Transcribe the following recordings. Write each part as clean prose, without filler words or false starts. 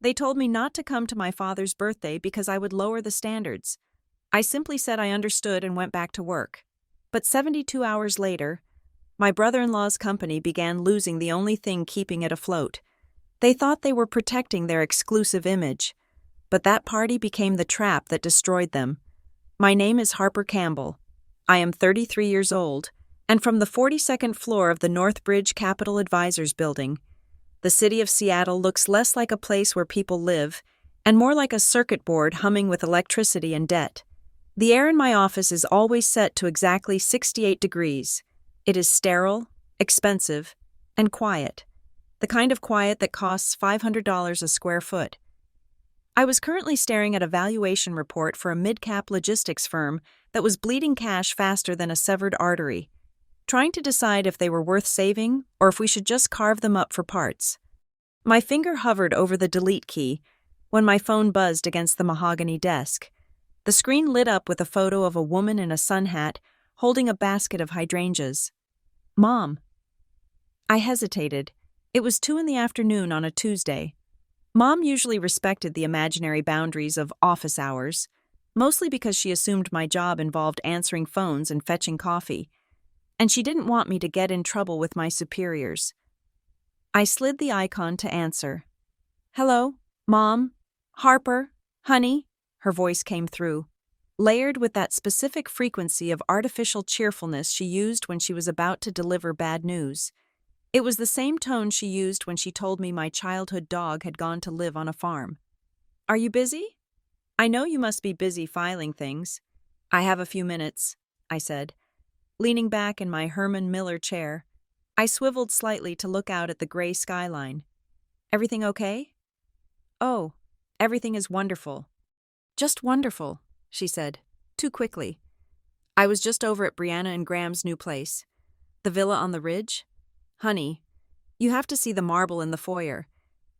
They told me not to come to my father's birthday because I would lower the standards. I simply said I understood and went back to work. But 72 hours later, my brother-in-law's company began losing the only thing keeping it afloat. They thought they were protecting their exclusive image, but that party became the trap that destroyed them. My name is Harper Campbell. I am 33 years old, and from the 42nd floor of the Northbridge Capital Advisors Building. The city of Seattle looks less like a place where people live, and more like a circuit board humming with electricity and debt. The air in my office is always set to exactly 68 degrees. It is sterile, expensive, and quiet. The kind of quiet that costs $500 a square foot. I was currently staring at a valuation report for a mid-cap logistics firm that was bleeding cash faster than a severed artery, trying to decide if they were worth saving or if we should just carve them up for parts. My finger hovered over the delete key when my phone buzzed against the mahogany desk. The screen lit up with a photo of a woman in a sun hat holding a basket of hydrangeas. Mom. I hesitated. It was 2 p.m. on a Tuesday. Mom usually respected the imaginary boundaries of office hours, mostly because she assumed my job involved answering phones and fetching coffee, and she didn't want me to get in trouble with my superiors. I slid the icon to answer. "Hello, Mom? Harper? Honey?" Her voice came through, layered with that specific frequency of artificial cheerfulness she used when she was about to deliver bad news. It was the same tone she used when she told me my childhood dog had gone to live on a farm. "Are you busy? I know you must be busy filing things." "I have a few minutes," I said, leaning back in my Herman Miller chair. I swiveled slightly to look out at the gray skyline. "Everything okay?" "Oh, everything is wonderful." "Just wonderful," she said, too quickly. "I was just over at Brianna and Graham's new place. The villa on the ridge? Honey, you have to see the marble in the foyer.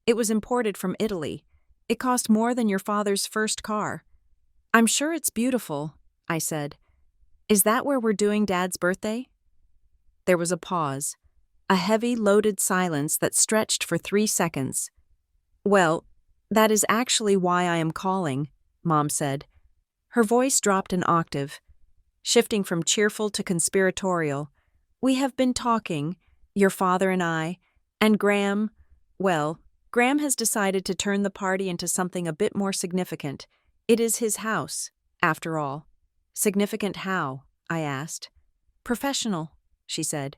It was imported from Italy. It cost more than your father's first car." "I'm sure it's beautiful," I said. "Is that where we're doing Dad's birthday?" There was a pause, a heavy, loaded silence that stretched for 3 seconds. "Well, that is actually why I am calling," Mom said. Her voice dropped an octave, shifting from cheerful to conspiratorial. "We have been talking, your father and I, and Graham, well, Graham has decided to turn the party into something a bit more significant. It is his house, after all." "Significant how?" I asked. "Professional," she said.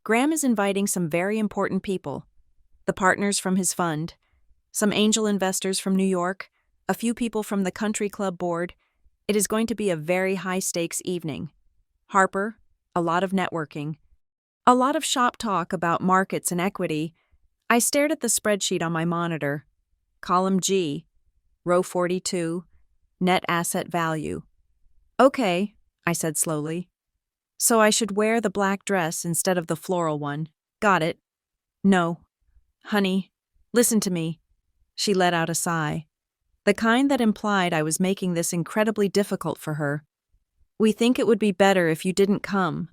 "Graham is inviting some very important people. The partners from his fund, some angel investors from New York, a few people from the country club board. It is going to be a very high-stakes evening. Harper, a lot of networking. A lot of shop talk about markets and equity." I stared at the spreadsheet on my monitor. Column G, row 42, net asset value. "Okay," I said slowly. "So I should wear the black dress instead of the floral one. Got it." "No. Honey, listen to me." She let out a sigh, the kind that implied I was making this incredibly difficult for her. "We think it would be better if you didn't come."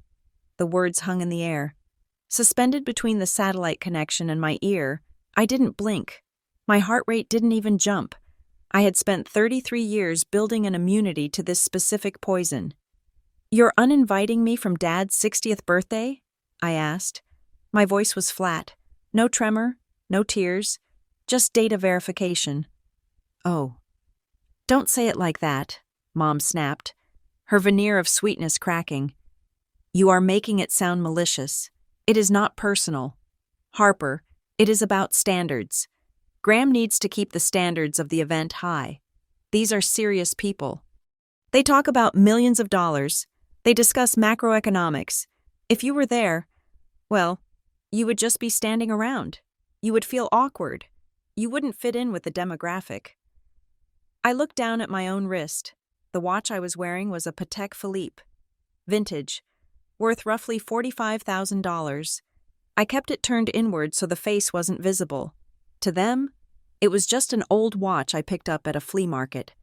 The words hung in the air. Suspended between the satellite connection and my ear, I didn't blink. My heart rate didn't even jump. I had spent 33 years building an immunity to this specific poison. "You're uninviting me from Dad's 60th birthday?" I asked. My voice was flat. No tremor, no tears, just data verification. "Oh. Don't say it like that," Mom snapped, her veneer of sweetness cracking. "You are making it sound malicious. It is not personal. Harper, it is about standards. Graham needs to keep the standards of the event high. These are serious people. They talk about millions of dollars. They discuss macroeconomics. If you were there, well, you would just be standing around. You would feel awkward. You wouldn't fit in with the demographic." I looked down at my own wrist. The watch I was wearing was a Patek Philippe. Vintage. Worth roughly $45,000. I kept it turned inward so the face wasn't visible. To them, it was just an old watch I picked up at a flea market.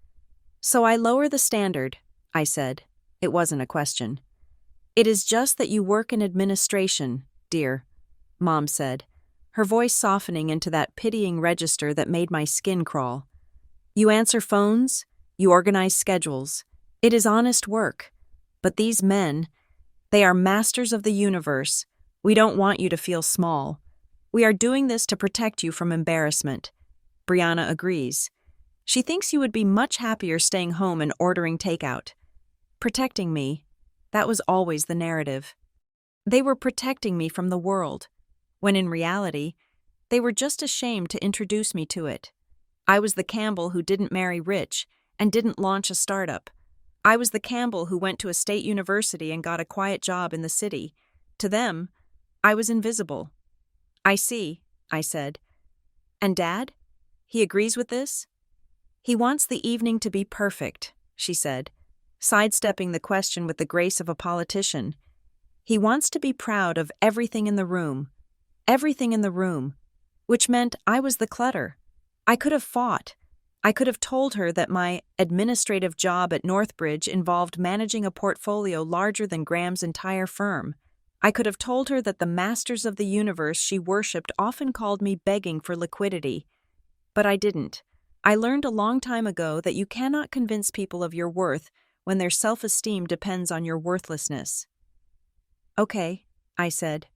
"So I lower the standard," I said. It wasn't a question. "It is just that you work in administration, dear," Mom said, her voice softening into that pitying register that made my skin crawl. You answer phones, you organize schedules. It is honest work. But these men, they are masters of the universe. We don't want you to feel small. We are doing this to protect you from embarrassment. Brianna agrees. She thinks you would be much happier staying home and ordering takeout. Protecting me, that was always the narrative. They were protecting me from the world, when in reality, they were just ashamed to introduce me to it. I was the Campbell who didn't marry rich and didn't launch a startup. I was the Campbell who went to a state university and got a quiet job in the city. To them, I was invisible. I see, I said. And Dad? He agrees with this? He wants the evening to be perfect, she said, sidestepping the question with the grace of a politician. He wants to be proud of everything in the room, which meant I was the clutter. I could have fought. I could have told her that my administrative job at Northbridge involved managing a portfolio larger than Graham's entire firm. I could have told her that the masters of the universe she worshipped often called me begging for liquidity. But I didn't. I learned a long time ago that you cannot convince people of your worth when their self-esteem depends on your worthlessness. Okay, I said.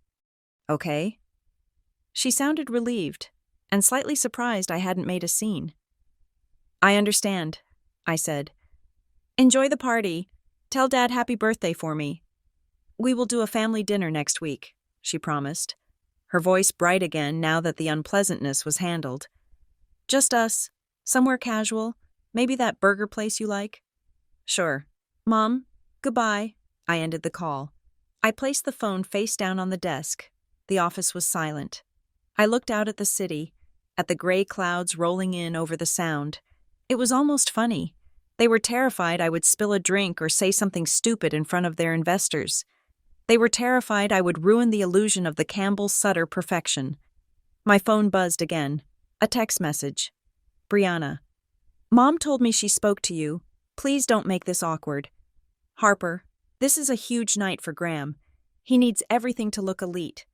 Okay? She sounded relieved, and slightly surprised I hadn't made a scene. I understand, I said. Enjoy the party. Tell Dad happy birthday for me. We will do a family dinner next week, she promised, her voice bright again now that the unpleasantness was handled. Just us, somewhere casual, maybe that burger place you like? Sure. Mom, goodbye. I ended the call. I placed the phone face down on the desk. The office was silent. I looked out at the city, at the gray clouds rolling in over the sound. It was almost funny. They were terrified I would spill a drink or say something stupid in front of their investors. They were terrified I would ruin the illusion of the Campbell-Sutter perfection. My phone buzzed again. A text message. Brianna. Mom told me she spoke to you. Please don't make this awkward. Harper, this is a huge night for Graham. He needs everything to look elite.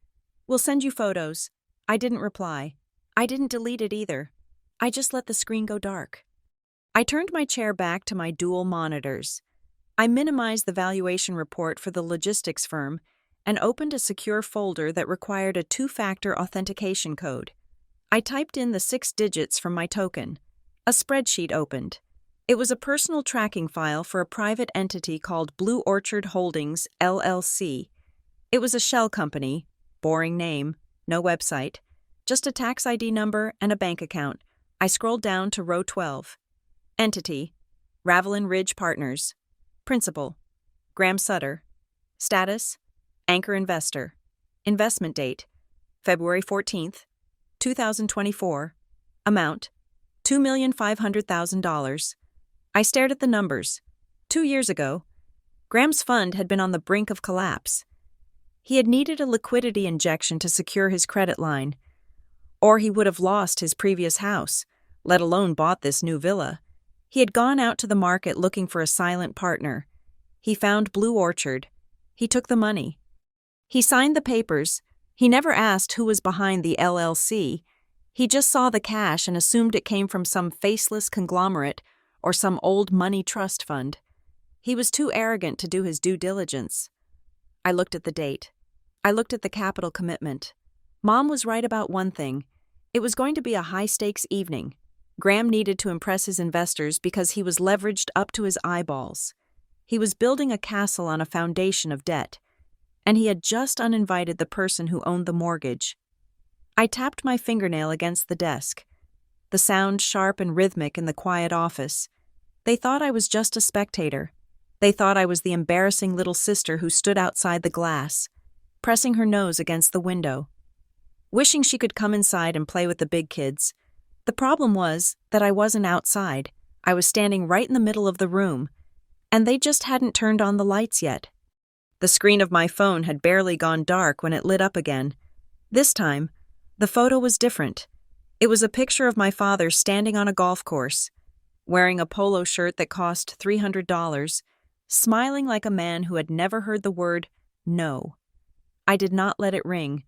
We'll send you photos. I didn't reply. I didn't delete it either. I just let the screen go dark. I turned my chair back to my dual monitors. I minimized the valuation report for the logistics firm and opened a secure folder that required a two-factor authentication code. I typed in the 6 digits from my token. A spreadsheet opened. It was a personal tracking file for a private entity called Blue Orchard Holdings, LLC. It was a shell company, boring name, no website, just a tax ID number and a bank account. I scrolled down to row 12. Entity, Ravelin Ridge Partners. Principal, Graham Sutter. Status, Anchor Investor. Investment date, February 14th, 2024. Amount, $2,500,000. I stared at the numbers. 2 years ago, Graham's fund had been on the brink of collapse. He had needed a liquidity injection to secure his credit line, or he would have lost his previous house, let alone bought this new villa. He had gone out to the market looking for a silent partner. He found Blue Orchard. He took the money. He signed the papers. He never asked who was behind the LLC. He just saw the cash and assumed it came from some faceless conglomerate or some old money trust fund. He was too arrogant to do his due diligence. I looked at the date. I looked at the capital commitment. Mom was right about one thing. It was going to be a high-stakes evening. Graham needed to impress his investors because he was leveraged up to his eyeballs. He was building a castle on a foundation of debt, and he had just uninvited the person who owned the mortgage. I tapped my fingernail against the desk, the sound sharp and rhythmic in the quiet office. They thought I was just a spectator. They thought I was the embarrassing little sister who stood outside the glass, pressing her nose against the window, wishing she could come inside and play with the big kids. The problem was that I wasn't outside. I was standing right in the middle of the room, and they just hadn't turned on the lights yet. The screen of my phone had barely gone dark when it lit up again. This time, the photo was different. It was a picture of my father standing on a golf course, wearing a polo shirt that cost $300, smiling like a man who had never heard the word no. I did not let it ring.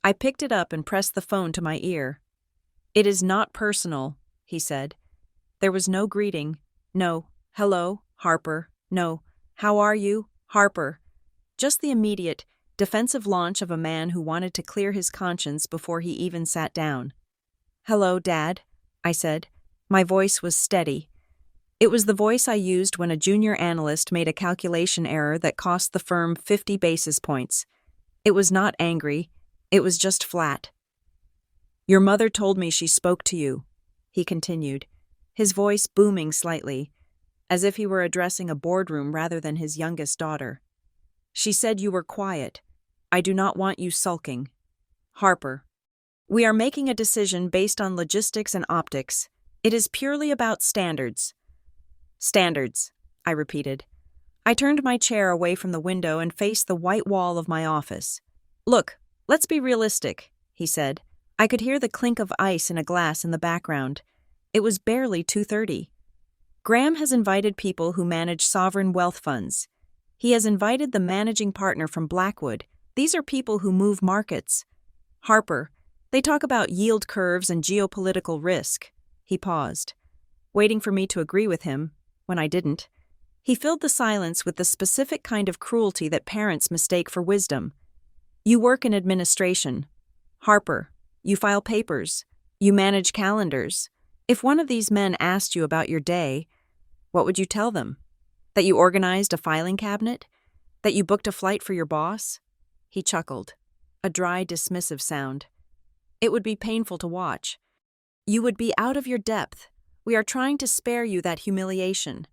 I picked it up and pressed the phone to my ear. "It is not personal," he said. There was no greeting. No, "Hello, Harper." No, "How are you, Harper?" Just the immediate, defensive launch of a man who wanted to clear his conscience before he even sat down. "Hello, Dad," I said. My voice was steady. It was the voice I used when a junior analyst made a calculation error that cost the firm 50 basis points. It was not angry. It was just flat. "Your mother told me she spoke to you," he continued, his voice booming slightly, as if he were addressing a boardroom rather than his youngest daughter. "She said you were quiet. I do not want you sulking. Harper, we are making a decision based on logistics and optics. It is purely about standards." "Standards," I repeated. I turned my chair away from the window and faced the white wall of my office. "Look, let's be realistic," he said. I could hear the clink of ice in a glass in the background. It was barely 2:30. Graham has invited people who manage sovereign wealth funds. He has invited the managing partner from Blackwood. These are people who move markets. Harper, they talk about yield curves and geopolitical risk. He paused, waiting for me to agree with him, when I didn't. He filled the silence with the specific kind of cruelty that parents mistake for wisdom. "You work in administration. Harper, you file papers. You manage calendars. If one of these men asked you about your day, what would you tell them? That you organized a filing cabinet? That you booked a flight for your boss?" He chuckled, a dry, dismissive sound. "It would be painful to watch. You would be out of your depth. We are trying to spare you that humiliation."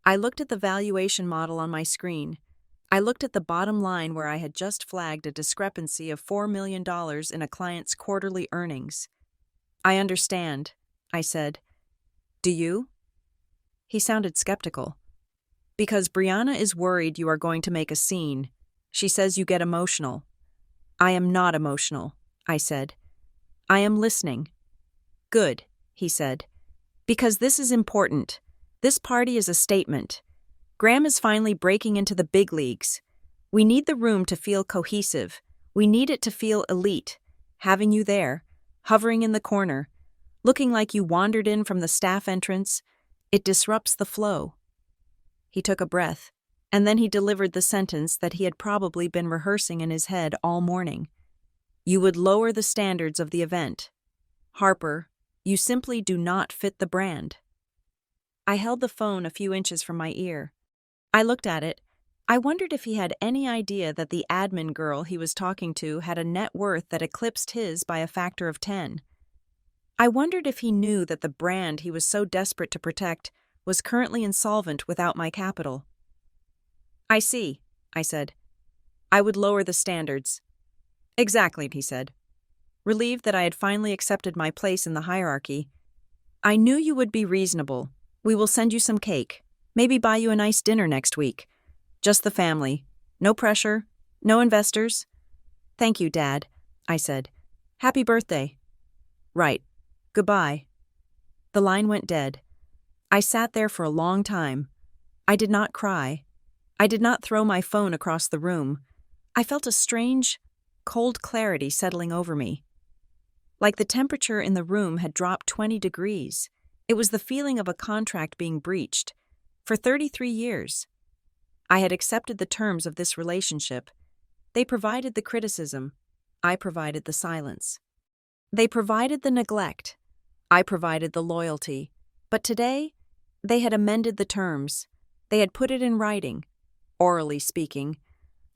I looked at the valuation model on my screen. I looked at the bottom line where I had just flagged a discrepancy of $4 million in a client's quarterly earnings. "I understand," I said. "Do you?" He sounded skeptical. "Because Brianna is worried you are going to make a scene. She says you get emotional." "I am not emotional," I said. "I am listening." "Good," he said. "Because this is important. This party is a statement. Graham is finally breaking into the big leagues. We need the room to feel cohesive. We need it to feel elite. Having you there, hovering in the corner, looking like you wandered in from the staff entrance, it disrupts the flow." He took a breath, and then he delivered the sentence that he had probably been rehearsing in his head all morning. "You would lower the standards of the event. Harper, you simply do not fit the brand." I held the phone a few inches from my ear. I looked at it. I wondered if he had any idea that the admin girl he was talking to had a net worth that eclipsed his by a factor of 10. I wondered if he knew that the brand he was so desperate to protect was currently insolvent without my capital. "I see," I said. "I would lower the standards." "Exactly," he said. Relieved that I had finally accepted my place in the hierarchy. "I knew you would be reasonable. We will send you some cake. Maybe buy you a nice dinner next week. Just the family. No pressure. No investors." "Thank you, Dad," I said. "Happy birthday." "Right. Goodbye." The line went dead. I sat there for a long time. I did not cry. I did not throw my phone across the room. I felt a strange, cold clarity settling over me. Like the temperature in the room had dropped 20 degrees. It was the feeling of a contract being breached. For 33 years. I had accepted the terms of this relationship. They provided the criticism. I provided the silence. They provided the neglect. I provided the loyalty. But today, they had amended the terms. They had put it in writing. Orally speaking,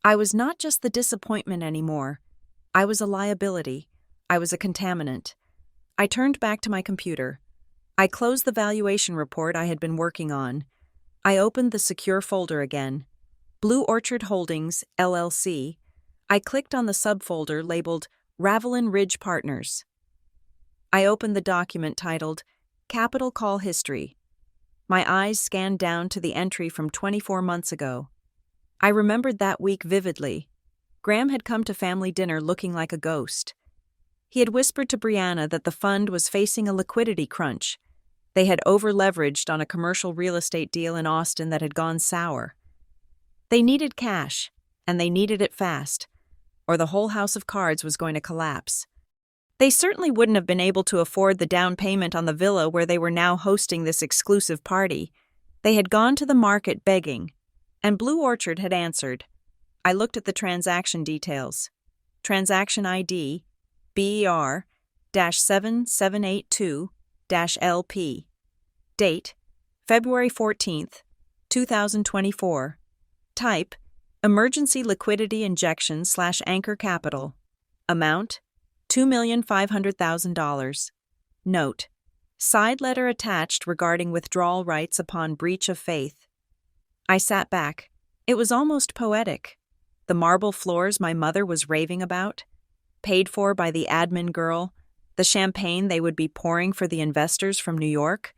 I was not just the disappointment anymore. I was a liability. I was a contaminant. I turned back to my computer. I closed the valuation report I had been working on. I opened the secure folder again. Blue Orchard Holdings, LLC. I clicked on the subfolder labeled Ravelin Ridge Partners. I opened the document titled Capital Call History. My eyes scanned down to the entry from 24 months ago. I remembered that week vividly. Graham had come to family dinner looking like a ghost. He had whispered to Brianna that the fund was facing a liquidity crunch. They had over-leveraged on a commercial real estate deal in Austin that had gone sour. They needed cash, and they needed it fast, or the whole house of cards was going to collapse. They certainly wouldn't have been able to afford the down payment on the villa where they were now hosting this exclusive party. They had gone to the market begging, and Blue Orchard had answered. I looked at the transaction details. Transaction ID BER-7782-LP. Date February 14th, 2024. Type Emergency Liquidity Injection/Anchor Capital. Amount $2,500,000. Note: side letter attached regarding withdrawal rights upon breach of faith. I sat back. It was almost poetic. The marble floors my mother was raving about, paid for by the admin girl, the champagne they would be pouring for the investors from New York,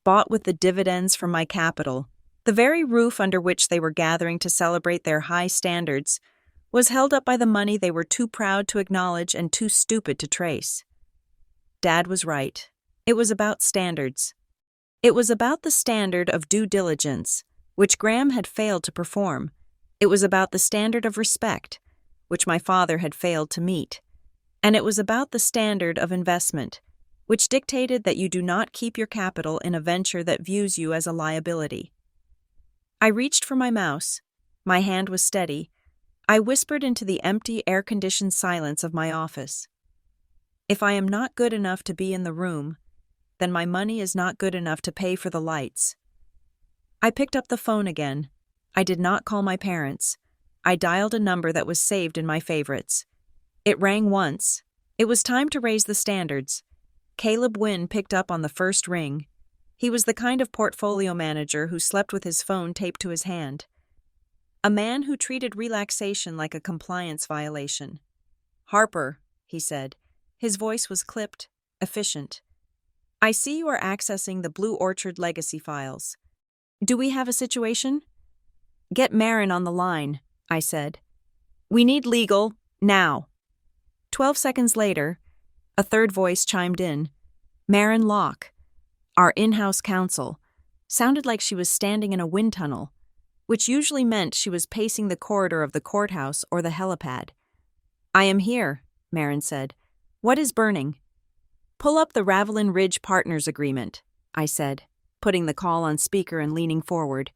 bought with the dividends from my capital, the very roof under which they were gathering to celebrate their high standards, was held up by the money they were too proud to acknowledge and too stupid to trace. Dad was right. It was about standards. It was about the standard of due diligence, which Graham had failed to perform. It was about the standard of respect, which my father had failed to meet. And it was about the standard of investment, which dictated that you do not keep your capital in a venture that views you as a liability. I reached for my mouse. My hand was steady. I whispered into the empty, air-conditioned silence of my office. If I am not good enough to be in the room, then my money is not good enough to pay for the lights. I picked up the phone again. I did not call my parents. I dialed a number that was saved in my favorites. It rang once. It was time to raise the standards. Caleb Wynn picked up on the first ring. He was the kind of portfolio manager who slept with his phone taped to his hand. A man who treated relaxation like a compliance violation. "Harper," he said. His voice was clipped, efficient. "I see you are accessing the Blue Orchard legacy files. Do we have a situation?" "Get Marin on the line," I said. "We need legal, now." 12 seconds later, a third voice chimed in. Marin Locke, our in-house counsel, sounded like she was standing in a wind tunnel, which usually meant she was pacing the corridor of the courthouse or the helipad. "I am here," Marin said. "What is burning?" "Pull up the Ravelin Ridge Partners Agreement," I said, putting the call on speaker and leaning forward,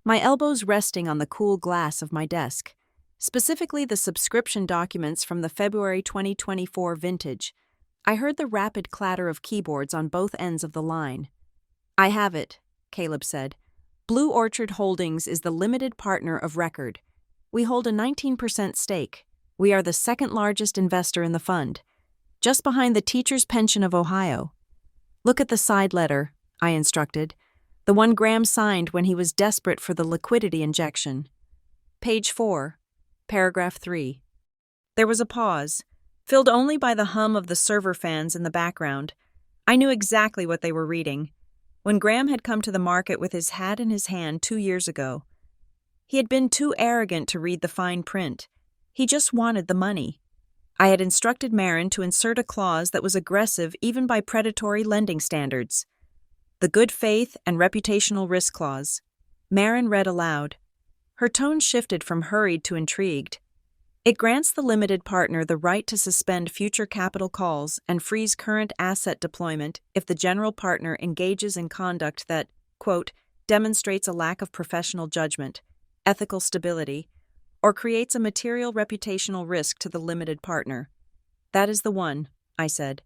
my elbows resting on the cool glass of my desk, specifically the subscription documents from the February 2024 vintage. I heard the rapid clatter of keyboards on both ends of the line. "I have it," Caleb said. "Blue Orchard Holdings is the limited partner of record. We hold a 19% stake. We are the second largest investor in the fund, just behind the Teachers' Pension of Ohio. Look at the side letter," I instructed, "the one Graham signed when he was desperate for the liquidity injection. Page 4, paragraph 3. There was a pause, filled only by the hum of the server fans in the background. I knew exactly what they were reading. When Graham had come to the market with his hat in his hand 2 years ago, he had been too arrogant to read the fine print. He just wanted the money. I had instructed Marin to insert a clause that was aggressive even by predatory lending standards. The good faith and reputational risk clause. Marin read aloud. Her tone shifted from hurried to intrigued. It grants the limited partner the right to suspend future capital calls and freeze current asset deployment if the general partner engages in conduct that, quote, demonstrates a lack of professional judgment, ethical stability, or creates a material reputational risk to the limited partner. That is the one, I said.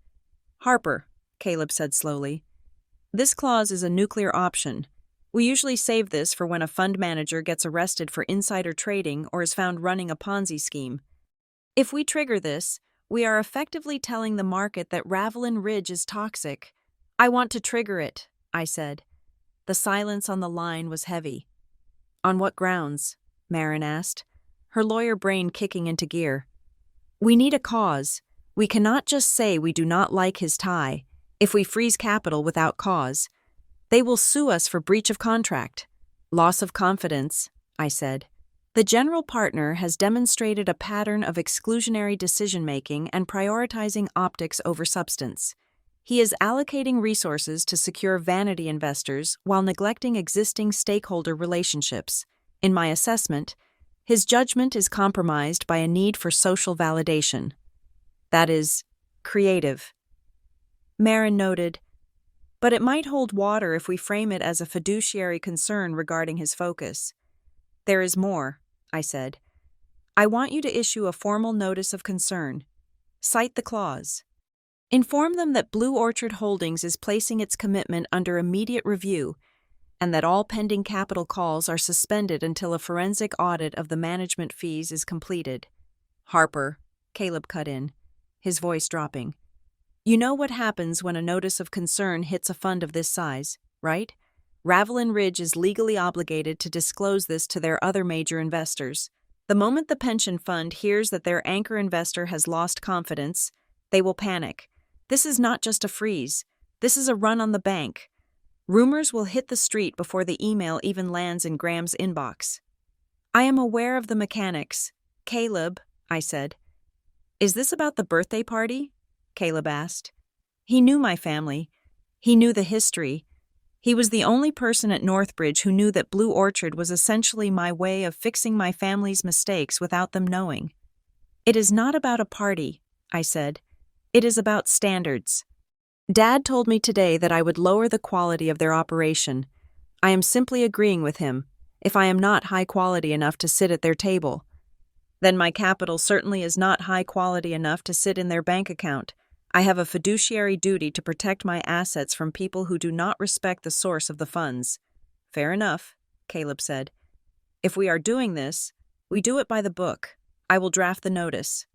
Harper, Caleb said slowly. This clause is a nuclear option. We usually save this for when a fund manager gets arrested for insider trading or is found running a Ponzi scheme. If we trigger this, we are effectively telling the market that Ravelin Ridge is toxic. I want to trigger it, I said. The silence on the line was heavy. On what grounds? Marin asked, her lawyer brain kicking into gear. We need a cause. We cannot just say we do not like his tie. If we freeze capital without cause, they will sue us for breach of contract. Loss of confidence, I said. The general partner has demonstrated a pattern of exclusionary decision-making and prioritizing optics over substance. He is allocating resources to secure vanity investors while neglecting existing stakeholder relationships. In my assessment, His judgment is compromised by a need for social validation. That is, creative. Marin noted, but it might hold water if we frame it as a fiduciary concern regarding his focus. There is more, I said. I want you to issue a formal notice of concern. Cite the clause. Inform them that Blue Orchard Holdings is placing its commitment under immediate review and that all pending capital calls are suspended until a forensic audit of the management fees is completed. Harper, Caleb cut in, his voice dropping. You know what happens when a notice of concern hits a fund of this size, right? Ravelin Ridge is legally obligated to disclose this to their other major investors. The moment the pension fund hears that their anchor investor has lost confidence, they will panic. This is not just a freeze. This is a run on the bank. Rumors will hit the street before the email even lands in Graham's inbox. I am aware of the mechanics. Caleb, I said. Is this about the birthday party? Caleb asked. He knew my family. He knew the history. He was the only person at Northbridge who knew that Blue Orchard was essentially my way of fixing my family's mistakes without them knowing. It is not about a party, I said. It is about standards. Dad told me today that I would lower the quality of their operation. I am simply agreeing with him. If I am not high quality enough to sit at their table, then my capital certainly is not high quality enough to sit in their bank account. I have a fiduciary duty to protect my assets from people who do not respect the source of the funds. Fair enough, Caleb said. If we are doing this, we do it by the book. I will draft the notice.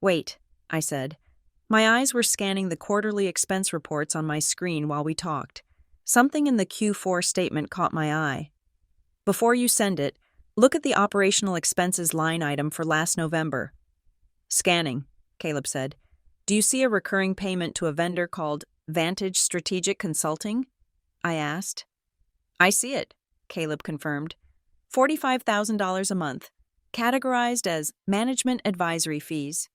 Wait, I said. My eyes were scanning the quarterly expense reports on my screen while we talked. Something in the Q4 statement caught my eye. Before you send it, look at the operational expenses line item for last November. Scanning, Caleb said. Do you see a recurring payment to a vendor called Vantage Strategic Consulting? I asked. I see it, Caleb confirmed. $45,000 a month, categorized as management advisory fees.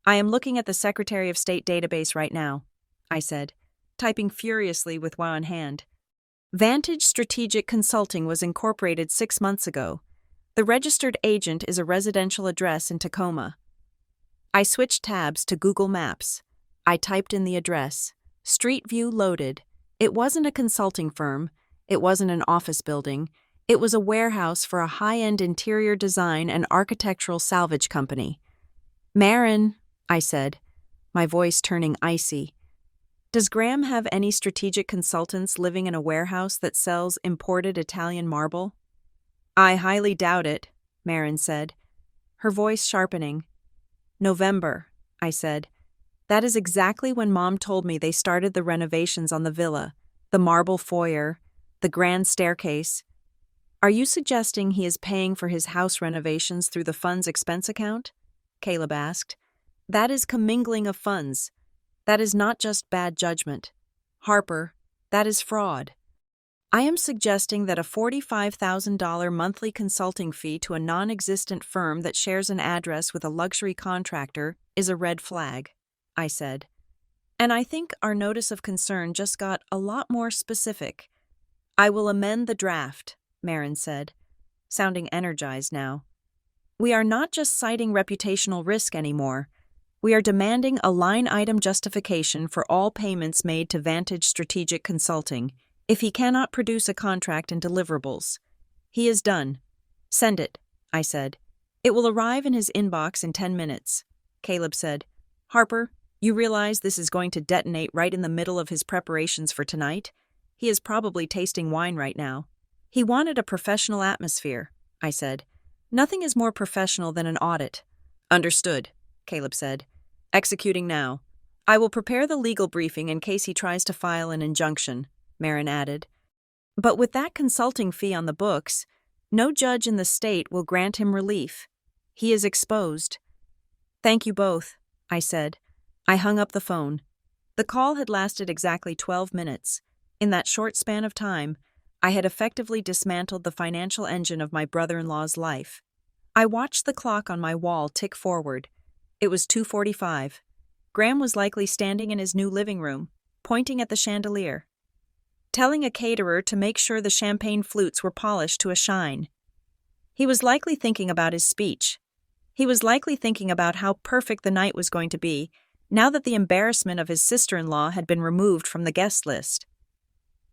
I am looking at the Secretary of State database right now, I said, typing furiously with one hand. Vantage Strategic Consulting was incorporated 6 months ago. The registered agent is a residential address in Tacoma. I switched tabs to Google Maps. I typed in the address. Street view loaded. It wasn't a consulting firm. It wasn't an office building. It was a warehouse for a high-end interior design and architectural salvage company. Marin, I said, my voice turning icy. Does Graham have any strategic consultants living in a warehouse that sells imported Italian marble? I highly doubt it, Marin said, her voice sharpening. November, I said. That is exactly when Mom told me they started the renovations on the villa, the marble foyer, the grand staircase. Are you suggesting he is paying for his house renovations through the fund's expense account? Caleb asked. That is commingling of funds. That is not just bad judgment. Harper, that is fraud. I am suggesting that a $45,000 monthly consulting fee to a non-existent firm that shares an address with a luxury contractor is a red flag, I said. And I think our notice of concern just got a lot more specific. I will amend the draft, Marin said, sounding energized now. We are not just citing reputational risk anymore. We are demanding a line-item justification for all payments made to Vantage Strategic Consulting if he cannot produce a contract and deliverables. He is done. Send it, I said. It will arrive in his inbox in 10 minutes. Caleb said, Harper, you realize this is going to detonate right in the middle of his preparations for tonight? He is probably tasting wine right now. He wanted a professional atmosphere, I said. Nothing is more professional than an audit. Understood, Caleb said. Executing now. I will prepare the legal briefing in case he tries to file an injunction, Marin added. But with that consulting fee on the books, no judge in the state will grant him relief. He is exposed. Thank you both, I said. I hung up the phone. The call had lasted exactly 12 minutes. In that short span of time, I had effectively dismantled the financial engine of my brother-in-law's life. I watched the clock on my wall tick forward. It was 2:45. Graham was likely standing in his new living room, pointing at the chandelier, telling a caterer to make sure the champagne flutes were polished to a shine. He was likely thinking about his speech. He was likely thinking about how perfect the night was going to be, now that the embarrassment of his sister-in-law had been removed from the guest list.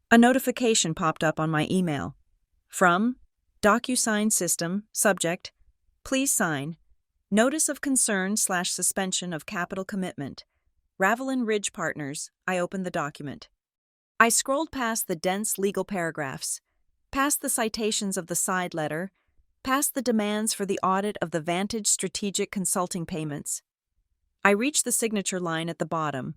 A notification popped up on my email. From DocuSign System, subject, please sign, Notice of Concern/Suspension of Capital Commitment. Ravelin Ridge Partners. I opened the document. I scrolled past the dense legal paragraphs, past the citations of the side letter, past the demands for the audit of the Vantage Strategic Consulting payments. I reached the signature line at the bottom.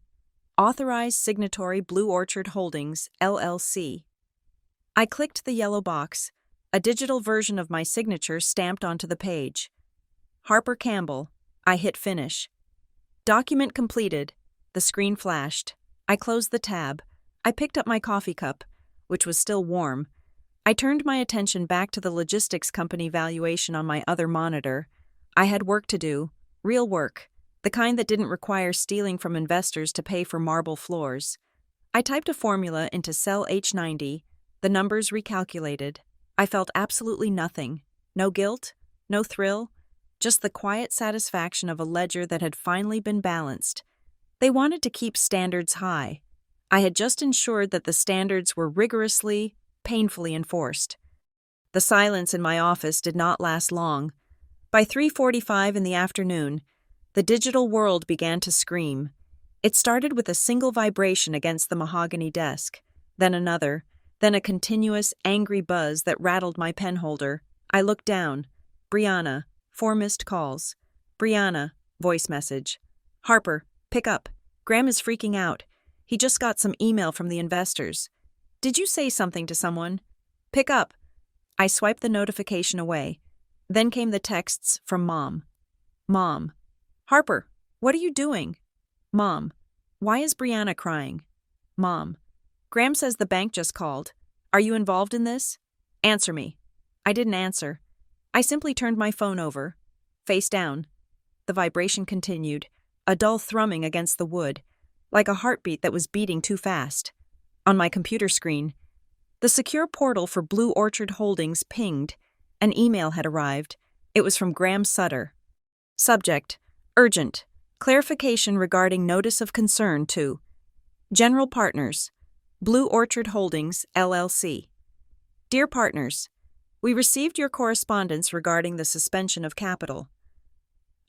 Authorized Signatory Blue Orchard Holdings, LLC. I clicked the yellow box, a digital version of my signature stamped onto the page. Harper Campbell. I hit finish. Document completed. The screen flashed. I closed the tab. I picked up my coffee cup, which was still warm. I turned my attention back to the logistics company valuation on my other monitor. I had work to do, real work, the kind that didn't require stealing from investors to pay for marble floors. I typed a formula into cell H90, the numbers recalculated. I felt absolutely nothing. No guilt, no thrill, just the quiet satisfaction of a ledger that had finally been balanced. They wanted to keep standards high. I had just ensured that the standards were rigorously, painfully enforced. The silence in my office did not last long. By 3:45 in the afternoon, the digital world began to scream. It started with a single vibration against the mahogany desk, then another, then a continuous, angry buzz that rattled my penholder. I looked down. Brianna, 4 missed calls. Brianna, voice message. Harper, pick up. Graham is freaking out. He just got some email from the investors. Did you say something to someone? Pick up. I swiped the notification away. Then came the texts from Mom. Mom. Harper, what are you doing? Mom. Why is Brianna crying? Mom. Graham says the bank just called. Are you involved in this? Answer me. I didn't answer. I simply turned my phone over, face down. The vibration continued, a dull thrumming against the wood, like a heartbeat that was beating too fast. On my computer screen, the secure portal for Blue Orchard Holdings pinged. An email had arrived. It was from Graham Sutter. Subject: Urgent. Clarification regarding notice of concern to General Partners, Blue Orchard Holdings, LLC. Dear Partners, we received your correspondence regarding the suspension of capital.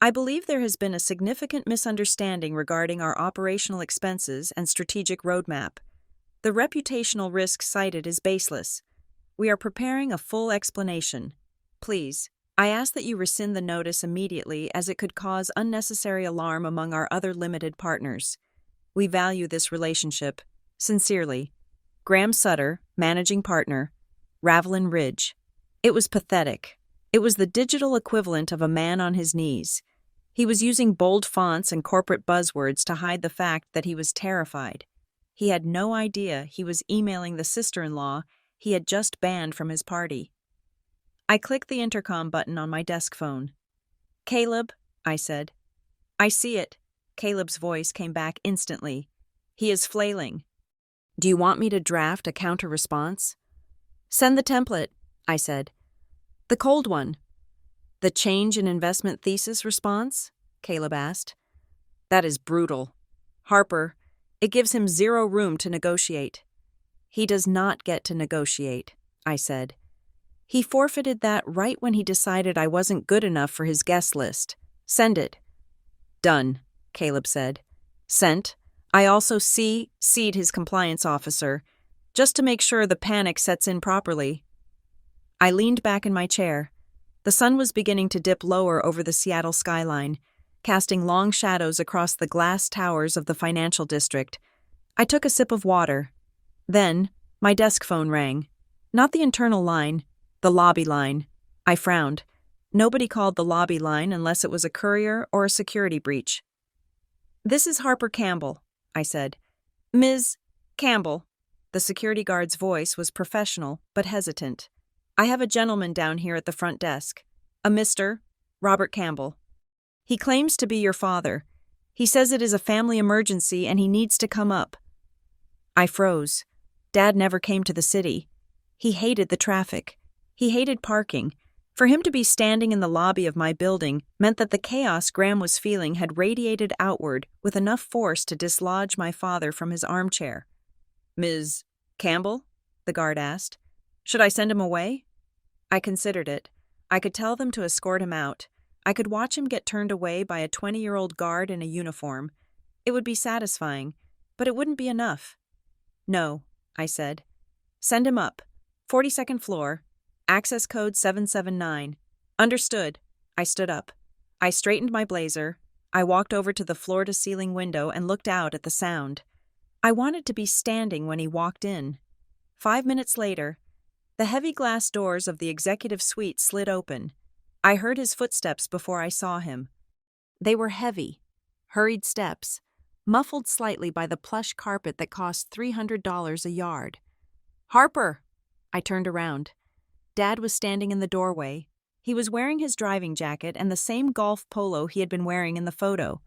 I believe there has been a significant misunderstanding regarding our operational expenses and strategic roadmap. The reputational risk cited is baseless. We are preparing a full explanation. Please, I ask that you rescind the notice immediately as it could cause unnecessary alarm among our other limited partners. We value this relationship. Sincerely, Graham Sutter, Managing Partner, Ravelin Ridge. It was pathetic. It was the digital equivalent of a man on his knees. He was using bold fonts and corporate buzzwords to hide the fact that he was terrified. He had no idea he was emailing the sister-in-law he had just banned from his party. I clicked the intercom button on my desk phone. Caleb, I said. I see it. Caleb's voice came back instantly. He is flailing. Do you want me to draft a counter-response? Send the template, I said. The cold one. The change in investment thesis response? Caleb asked. That is brutal. Harper, it gives him zero room to negotiate. He does not get to negotiate, I said. He forfeited that right when he decided I wasn't good enough for his guest list. Send it. Done, Caleb said. Sent. I also CC'd his compliance officer, just to make sure the panic sets in properly. I leaned back in my chair. The sun was beginning to dip lower over the Seattle skyline, casting long shadows across the glass towers of the financial district. I took a sip of water. Then, my desk phone rang. Not the internal line, the lobby line. I frowned. Nobody called the lobby line unless it was a courier or a security breach. This is Harper Campbell, I said. Ms. Campbell. The security guard's voice was professional but hesitant. I have a gentleman down here at the front desk, a Mr. Robert Campbell. He claims to be your father. He says it is a family emergency and he needs to come up. I froze. Dad never came to the city. He hated the traffic. He hated parking. For him to be standing in the lobby of my building meant that the chaos Graham was feeling had radiated outward with enough force to dislodge my father from his armchair. "Ms. Campbell?" the guard asked. "Should I send him away?" I considered it. I could tell them to escort him out. I could watch him get turned away by a 20-year-old guard in a uniform. It would be satisfying, but it wouldn't be enough. "No," I said. "Send him up. 42nd floor. Access code 779. Understood." I stood up. I straightened my blazer. I walked over to the floor-to-ceiling window and looked out at the sound. I wanted to be standing when he walked in. 5 minutes later, the heavy glass doors of the executive suite slid open. I heard his footsteps before I saw him. They were heavy, hurried steps, muffled slightly by the plush carpet that cost $300 a yard. "Harper!" I turned around. Dad was standing in the doorway. He was wearing his driving jacket and the same golf polo he had been wearing in the photo.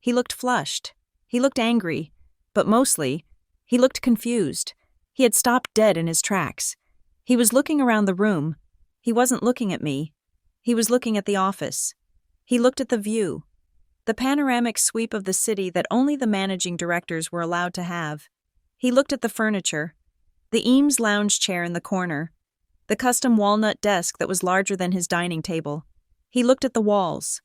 He looked flushed. He looked angry. But mostly, he looked confused. He had stopped dead in his tracks. He was looking around the room. He wasn't looking at me. He was looking at the office. He looked at the view, the panoramic sweep of the city that only the managing directors were allowed to have. He looked at the furniture, the Eames lounge chair in the corner, the custom walnut desk that was larger than his dining table. He looked at the walls,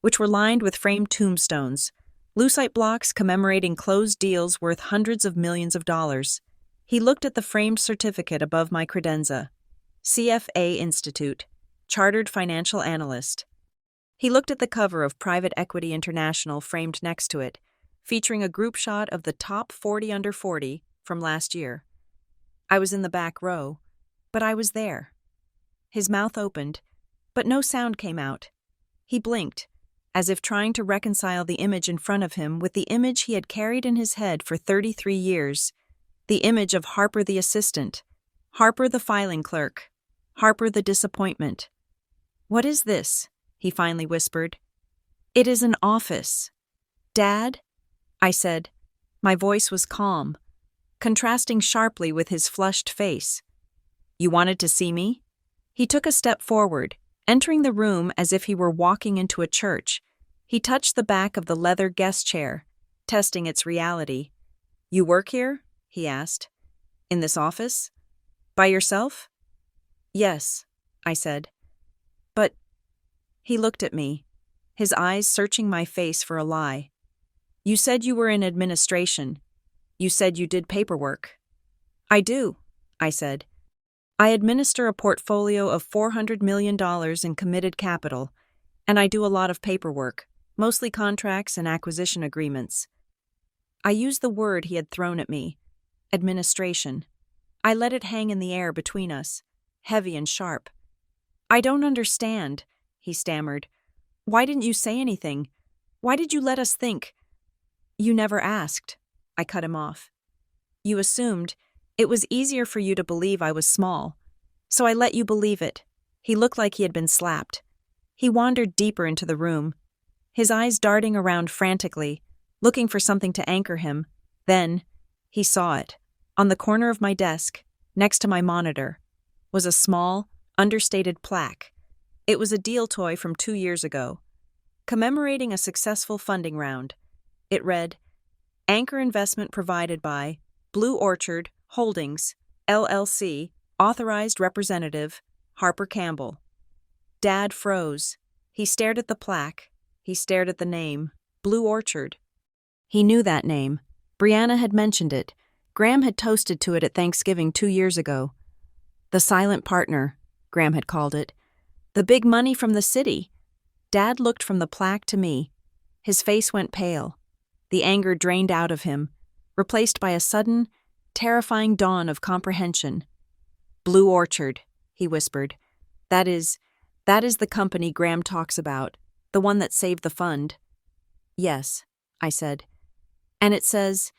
which were lined with framed tombstones, lucite blocks commemorating closed deals worth hundreds of millions of dollars. He looked at the framed certificate above my credenza, CFA Institute, Chartered Financial Analyst. He looked at the cover of Private Equity International framed next to it, featuring a group shot of the top 40 under 40 from last year. I was in the back row, but I was there. His mouth opened, but no sound came out. He blinked, as if trying to reconcile the image in front of him with the image he had carried in his head for 33 years, the image of Harper the assistant, Harper the filing clerk, Harper the disappointment. "What is this?" he finally whispered. "It is an office." "Dad?" I said. My voice was calm, contrasting sharply with his flushed face. "You wanted to see me?" He took a step forward, entering the room as if he were walking into a church. He touched the back of the leather guest chair, testing its reality. "You work here?" he asked. "In this office? By yourself?" "Yes," I said. "But—" He looked at me, his eyes searching my face for a lie. "You said you were in administration. You said you did paperwork." "I do," I said. "I administer a portfolio of $400 million in committed capital, and I do a lot of paperwork, mostly contracts and acquisition agreements." I used the word he had thrown at me, administration. I let it hang in the air between us, heavy and sharp. "I don't understand," he stammered. "Why didn't you say anything? Why did you let us think—" "You never asked," I cut him off. "You assumed it was easier for you to believe I was small. So I let you believe it." He looked like he had been slapped. He wandered deeper into the room, his eyes darting around frantically, looking for something to anchor him. Then, he saw it. On the corner of my desk, next to my monitor, was a small, understated plaque. It was a deal toy from 2 years ago, commemorating a successful funding round. It read, "Anchor investment provided by Blue Orchard Holdings, LLC, authorized representative, Harper Campbell." Dad froze. He stared at the plaque. He stared at the name, Blue Orchard. He knew that name. Brianna had mentioned it. Graham had toasted to it at Thanksgiving 2 years ago. The silent partner, Graham had called it. The big money from the city. Dad looked from the plaque to me. His face went pale. The anger drained out of him, replaced by a sudden, terrifying dawn of comprehension. "Blue Orchard," he whispered. That is the company Graham talks about, the one that saved the fund." "Yes," I said. "And it says—"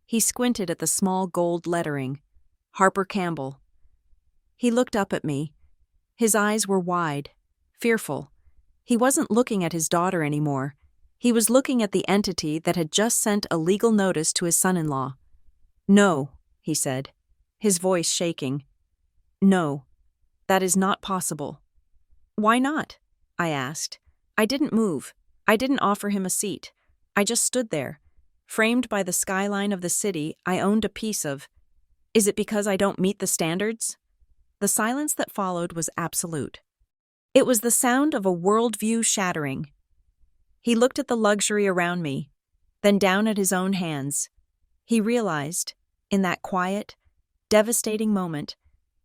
He squinted at the small gold lettering, Harper Campbell. He looked up at me. His eyes were wide, fearful. He wasn't looking at his daughter anymore. He was looking at the entity that had just sent a legal notice to his son-in-law. "No," he said, his voice shaking. "No, that is not possible." Why not? I asked. I didn't move. I didn't offer him a seat. I just stood there, framed by the skyline of the city I owned a piece of. Is it because I don't meet the standards? The silence that followed was absolute. It was the sound of a worldview shattering. He looked at the luxury around me, then down at his own hands. He realized, in that quiet, devastating moment,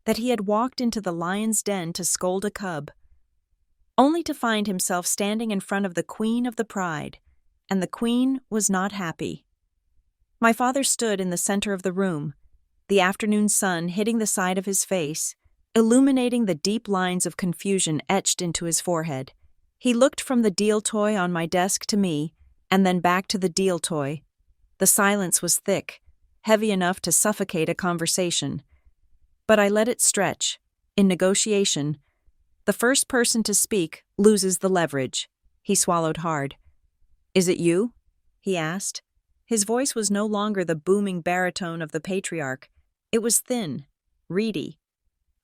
that he had walked into the lion's den to scold a cub, only to find himself standing in front of the queen of the pride, and the queen was not happy. My father stood in the center of the room, the afternoon sun hitting the side of his face, illuminating the deep lines of confusion etched into his forehead. He looked from the deal toy on my desk to me, and then back to the deal toy. The silence was thick, heavy enough to suffocate a conversation. But I let it stretch. In negotiation, the first person to speak loses the leverage. He swallowed hard. Is it you? He asked. His voice was no longer the booming baritone of the patriarch. It was thin, reedy.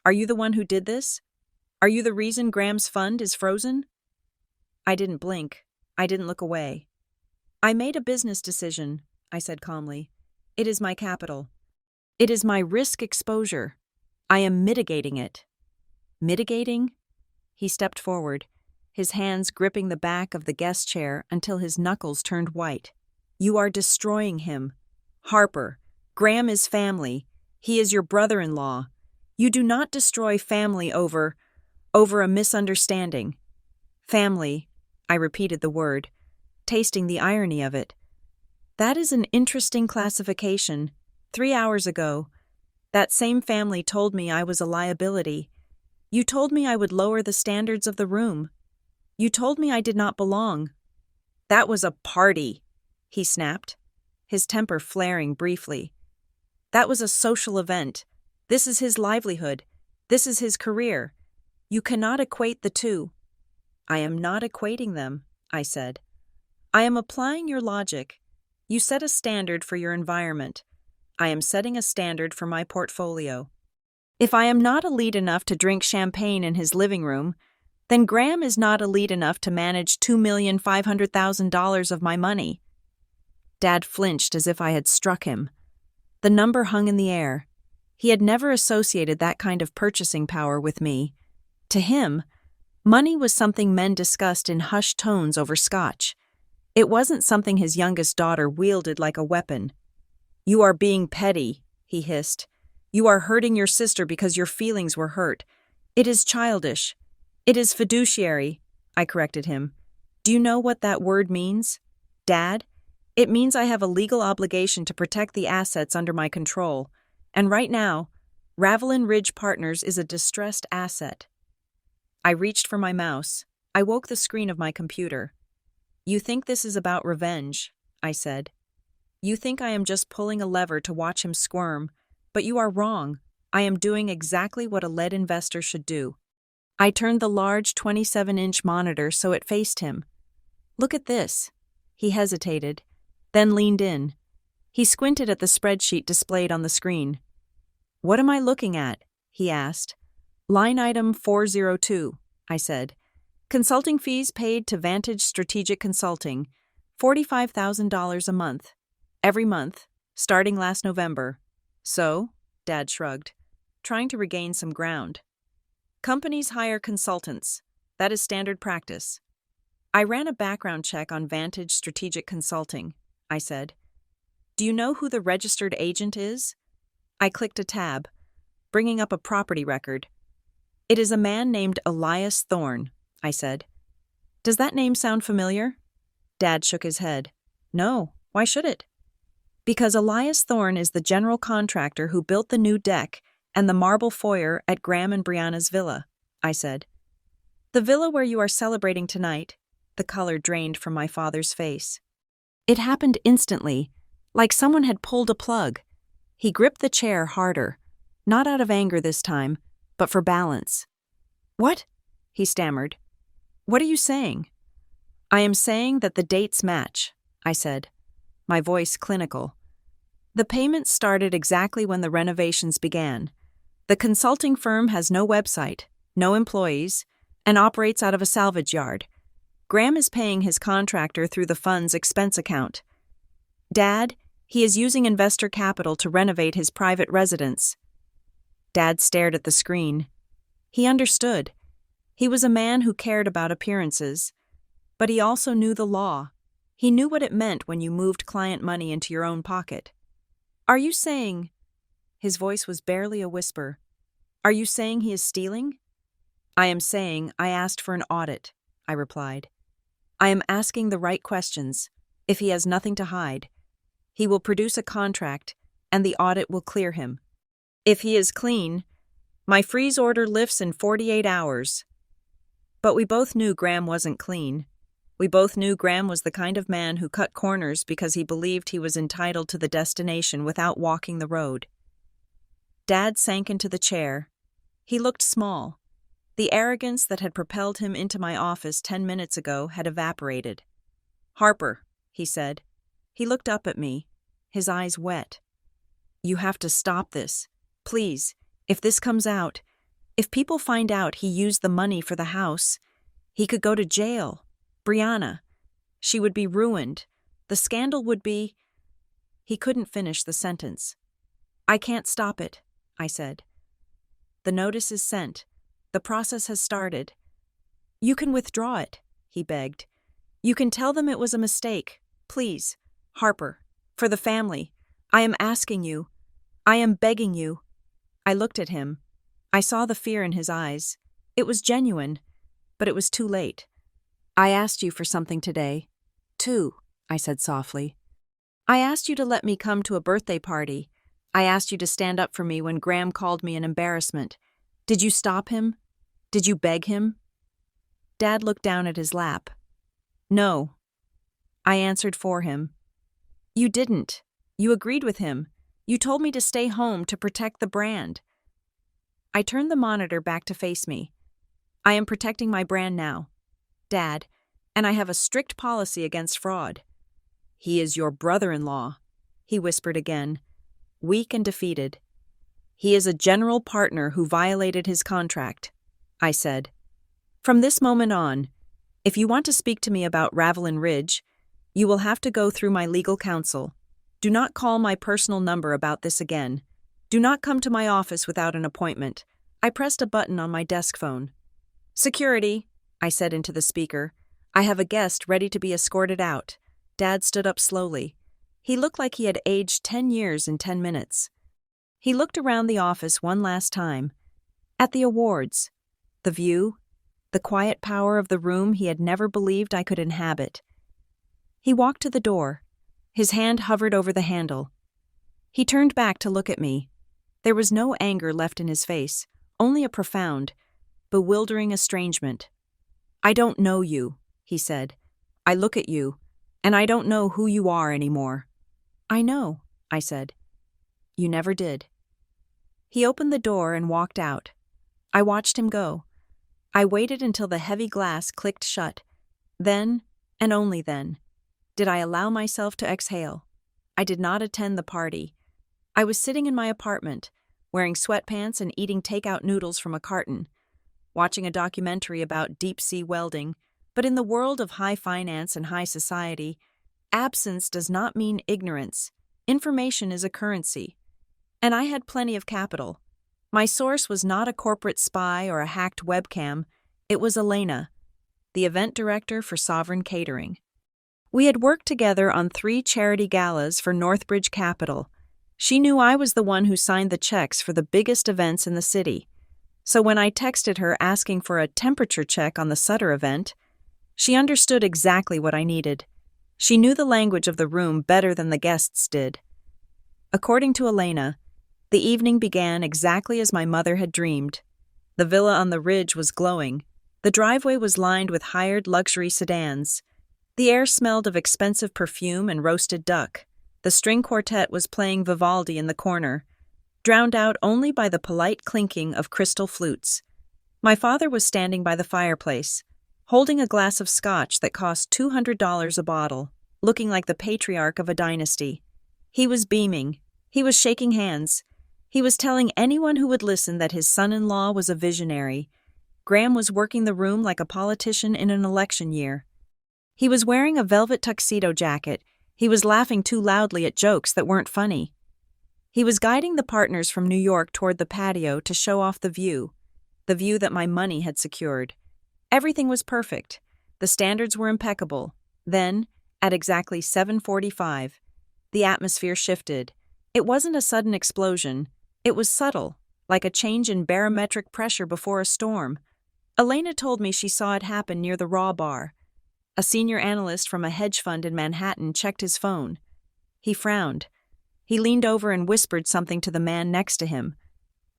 Are you the one who did this? Are you the reason Graham's fund is frozen? I didn't blink. I didn't look away. I made a business decision, I said calmly. It is my capital. It is my risk exposure. I am mitigating it. Mitigating? He stepped forward, his hands gripping the back of the guest chair until his knuckles turned white. You are destroying him. Harper, Graham is family. He is your brother-in-law. You do not destroy family over a misunderstanding. Family, I repeated the word, tasting the irony of it. That is an interesting classification. 3 hours ago, that same family told me I was a liability. You told me I would lower the standards of the room. You told me I did not belong. That was a party, he snapped, his temper flaring briefly. That was a social event. This is his livelihood. This is his career. You cannot equate the two. I am not equating them, I said. I am applying your logic. You set a standard for your environment. I am setting a standard for my portfolio. If I am not elite enough to drink champagne in his living room, then Graham is not elite enough to manage $2,500,000 of my money. Dad flinched as if I had struck him. The number hung in the air. He had never associated that kind of purchasing power with me. To him, money was something men discussed in hushed tones over scotch. It wasn't something his youngest daughter wielded like a weapon. You are being petty, he hissed. You are hurting your sister because your feelings were hurt. It is childish. It is fiduciary, I corrected him. Do you know what that word means? Dad? It means I have a legal obligation to protect the assets under my control. And right now, Ravelin Ridge Partners is a distressed asset. I reached for my mouse. I woke the screen of my computer. You think this is about revenge, I said. You think I am just pulling a lever to watch him squirm, but you are wrong. I am doing exactly what a lead investor should do. I turned the large 27-inch monitor so it faced him. Look at this. He hesitated, then leaned in. He squinted at the spreadsheet displayed on the screen. What am I looking at? He asked. Line item 402, I said. Consulting fees paid to Vantage Strategic Consulting, $45,000 a month. Every month, starting last November. So, Dad shrugged, trying to regain some ground. Companies hire consultants. That is standard practice. I ran a background check on Vantage Strategic Consulting, I said. Do you know who the registered agent is? I clicked a tab, bringing up a property record. It is a man named Elias Thorne, I said. Does that name sound familiar? Dad shook his head. No, why should it? Because Elias Thorne is the general contractor who built the new deck and the marble foyer at Graham and Brianna's villa, I said. The villa where you are celebrating tonight. The color drained from my father's face. It happened instantly, like someone had pulled a plug. He gripped the chair harder, not out of anger this time, but for balance. What? He stammered. What are you saying? I am saying that the dates match, I said, my voice clinical. The payments started exactly when the renovations began. The consulting firm has no website, no employees, and operates out of a salvage yard. Graham is paying his contractor through the fund's expense account. Dad, he is using investor capital to renovate his private residence. Dad stared at the screen. He understood. He was a man who cared about appearances, but he also knew the law. He knew what it meant when you moved client money into your own pocket. Are you saying— His voice was barely a whisper. Are you saying he is stealing? I am saying I asked for an audit, I replied. I am asking the right questions. If he has nothing to hide, he will produce a contract and the audit will clear him. If he is clean, my freeze order lifts in 48 hours. But we both knew Graham wasn't clean. We both knew Graham was the kind of man who cut corners because he believed he was entitled to the destination without walking the road. Dad sank into the chair. He looked small. The arrogance that had propelled him into my office 10 minutes ago had evaporated. Harper, he said. He looked up at me, his eyes wet. You have to stop this. Please, if this comes out, if people find out he used the money for the house, he could go to jail. Brianna, she would be ruined. The scandal would be— He couldn't finish the sentence. I can't stop it, I said. The notice is sent. The process has started. You can withdraw it, he begged. You can tell them it was a mistake. Please, Harper, for the family. I am asking you. I am begging you. I looked at him. I saw the fear in his eyes. It was genuine, but it was too late. I asked you for something today. Too, I said softly. I asked you to let me come to a birthday party. I asked you to stand up for me when Graham called me an embarrassment. Did you stop him? Did you beg him? Dad looked down at his lap. No. I answered for him. You didn't. You agreed with him. You told me to stay home to protect the brand. I turned the monitor back to face me. I am protecting my brand now, Dad, and I have a strict policy against fraud. He is your brother-in-law, he whispered again, weak and defeated. He is a general partner who violated his contract, I said. From this moment on, if you want to speak to me about Ravelin Ridge, you will have to go through my legal counsel. Do not call my personal number about this again. Do not come to my office without an appointment. I pressed a button on my desk phone. Security, I said into the speaker. I have a guest ready to be escorted out. Dad stood up slowly. He looked like he had aged 10 years in 10 minutes. He looked around the office one last time. At the awards, the view, the quiet power of the room he had never believed I could inhabit. He walked to the door. His hand hovered over the handle. He turned back to look at me. There was no anger left in his face, only a profound, bewildering estrangement. I don't know you, he said. I look at you, and I don't know who you are anymore. I know, I said. You never did. He opened the door and walked out. I watched him go. I waited until the heavy glass clicked shut. Then, and only then, did I allow myself to exhale. I did not attend the party. I was sitting in my apartment, wearing sweatpants and eating takeout noodles from a carton, watching a documentary about deep-sea welding. But in the world of high finance and high society, absence does not mean ignorance. Information is a currency. And I had plenty of capital. My source was not a corporate spy or a hacked webcam. It was Elena, the event director for Sovereign Catering. We had worked together on 3 charity galas for Northbridge Capital. She knew I was the one who signed the checks for the biggest events in the city. So when I texted her asking for a temperature check on the Sutter event, she understood exactly what I needed. She knew the language of the room better than the guests did. According to Elena, the evening began exactly as my mother had dreamed. The villa on the ridge was glowing. The driveway was lined with hired luxury sedans. The air smelled of expensive perfume and roasted duck. The string quartet was playing Vivaldi in the corner, drowned out only by the polite clinking of crystal flutes. My father was standing by the fireplace, holding a glass of scotch that cost $200 a bottle, looking like the patriarch of a dynasty. He was beaming. He was shaking hands. He was telling anyone who would listen that his son-in-law was a visionary. Graham was working the room like a politician in an election year. He was wearing a velvet tuxedo jacket. He was laughing too loudly at jokes that weren't funny. He was guiding the partners from New York toward the patio to show off the view that my money had secured. Everything was perfect. The standards were impeccable. Then, at exactly 7:45, the atmosphere shifted. It wasn't a sudden explosion. It was subtle, like a change in barometric pressure before a storm. Elena told me she saw it happen near the Raw Bar. A senior analyst from a hedge fund in Manhattan checked his phone. He frowned. He leaned over and whispered something to the man next to him.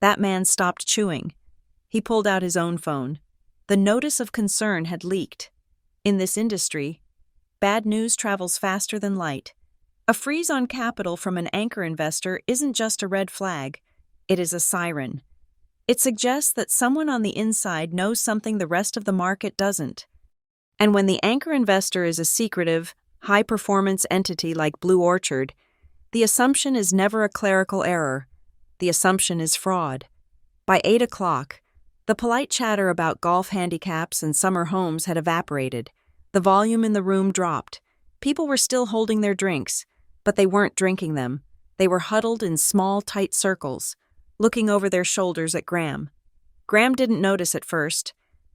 That man stopped chewing. He pulled out his own phone. The notice of concern had leaked. In this industry, bad news travels faster than light. A freeze on capital from an anchor investor isn't just a red flag. It is a siren. It suggests that someone on the inside knows something the rest of the market doesn't. And when the anchor investor is a secretive, high-performance entity like Blue Orchard, the assumption is never a clerical error. The assumption is fraud. By 8 o'clock, the polite chatter about golf handicaps and summer homes had evaporated. The volume in the room dropped. People were still holding their drinks, but they weren't drinking them. They were huddled in small, tight circles, looking over their shoulders at Graham. Graham didn't notice at first.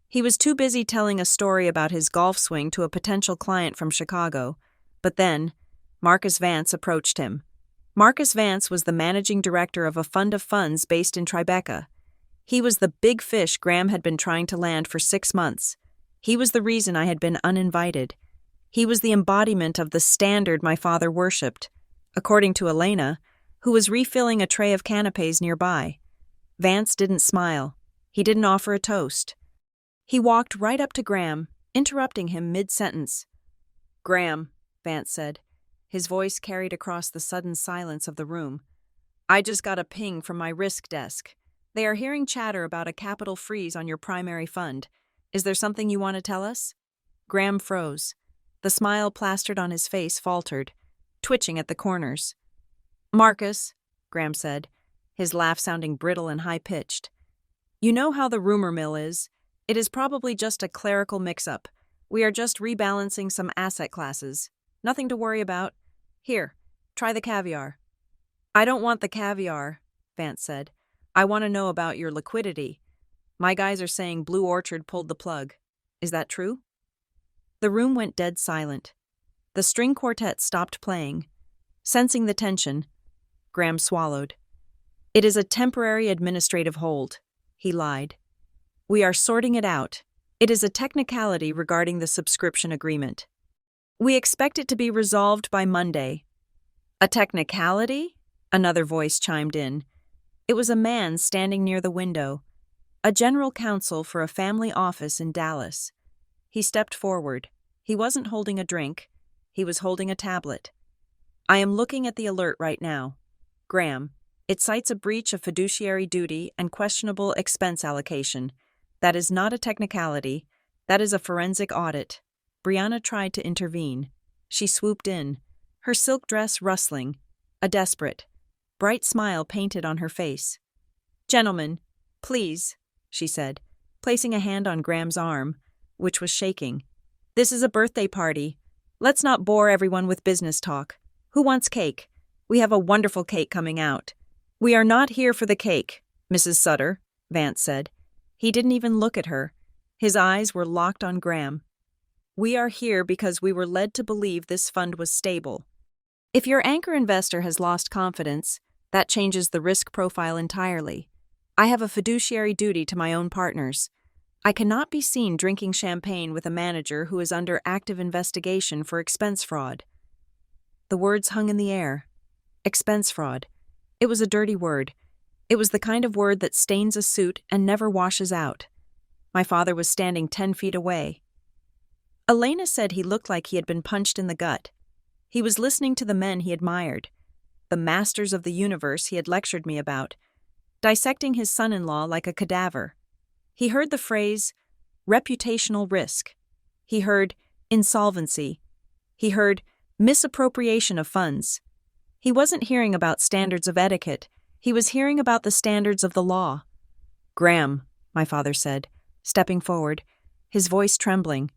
He was too busy telling a story about his golf swing to a potential client from Chicago. But then, Marcus Vance approached him. Marcus Vance was the managing director of a fund of funds based in Tribeca. He was the big fish Graham had been trying to land for 6 months. He was the reason I had been uninvited. He was the embodiment of the standard my father worshipped, according to Elena, who was refilling a tray of canapes nearby. Vance didn't smile. He didn't offer a toast. He walked right up to Graham, interrupting him mid-sentence. "Graham," Vance said. His voice carried across the sudden silence of the room. "I just got a ping from my risk desk. They are hearing chatter about a capital freeze on your primary fund. Is there something you want to tell us?" Graham froze. The smile plastered on his face faltered, twitching at the corners. "Marcus," Graham said, his laugh sounding brittle and high-pitched. "You know how the rumor mill is. It is probably just a clerical mix-up. We are just rebalancing some asset classes. Nothing to worry about. Here, try the caviar." "I don't want the caviar," Vance said. "I want to know about your liquidity. My guys are saying Blue Orchard pulled the plug. Is that true?" The room went dead silent. The string quartet stopped playing. Sensing the tension, Graham swallowed. "It is a temporary administrative hold," he lied. "We are sorting it out. It is a technicality regarding the subscription agreement. We expect it to be resolved by Monday." "A technicality?" Another voice chimed in. It was a man standing near the window, a general counsel for a family office in Dallas. He stepped forward. He wasn't holding a drink. He was holding a tablet. "I am looking at the alert right now. Graham, it cites a breach of fiduciary duty and questionable expense allocation. That is not a technicality. That is a forensic audit." Brianna tried to intervene. She swooped in, her silk dress rustling, a desperate, bright smile painted on her face. "Gentlemen, please," she said, placing a hand on Graham's arm, which was shaking. "This is a birthday party. Let's not bore everyone with business talk. Who wants cake? We have a wonderful cake coming out." "We are not here for the cake, Mrs. Sutter," Vance said. He didn't even look at her. His eyes were locked on Graham. "We are here because we were led to believe this fund was stable. If your anchor investor has lost confidence, that changes the risk profile entirely. I have a fiduciary duty to my own partners. I cannot be seen drinking champagne with a manager who is under active investigation for expense fraud." The words hung in the air. Expense fraud. It was a dirty word. It was the kind of word that stains a suit and never washes out. My father was standing 10 feet away. Elena said he looked like he had been punched in the gut. He was listening to the men he admired, the masters of the universe he had lectured me about, dissecting his son-in-law like a cadaver. He heard the phrase, reputational risk. He heard insolvency. He heard misappropriation of funds. He wasn't hearing about standards of etiquette. He was hearing about the standards of the law. "Graham," my father said, stepping forward, his voice trembling.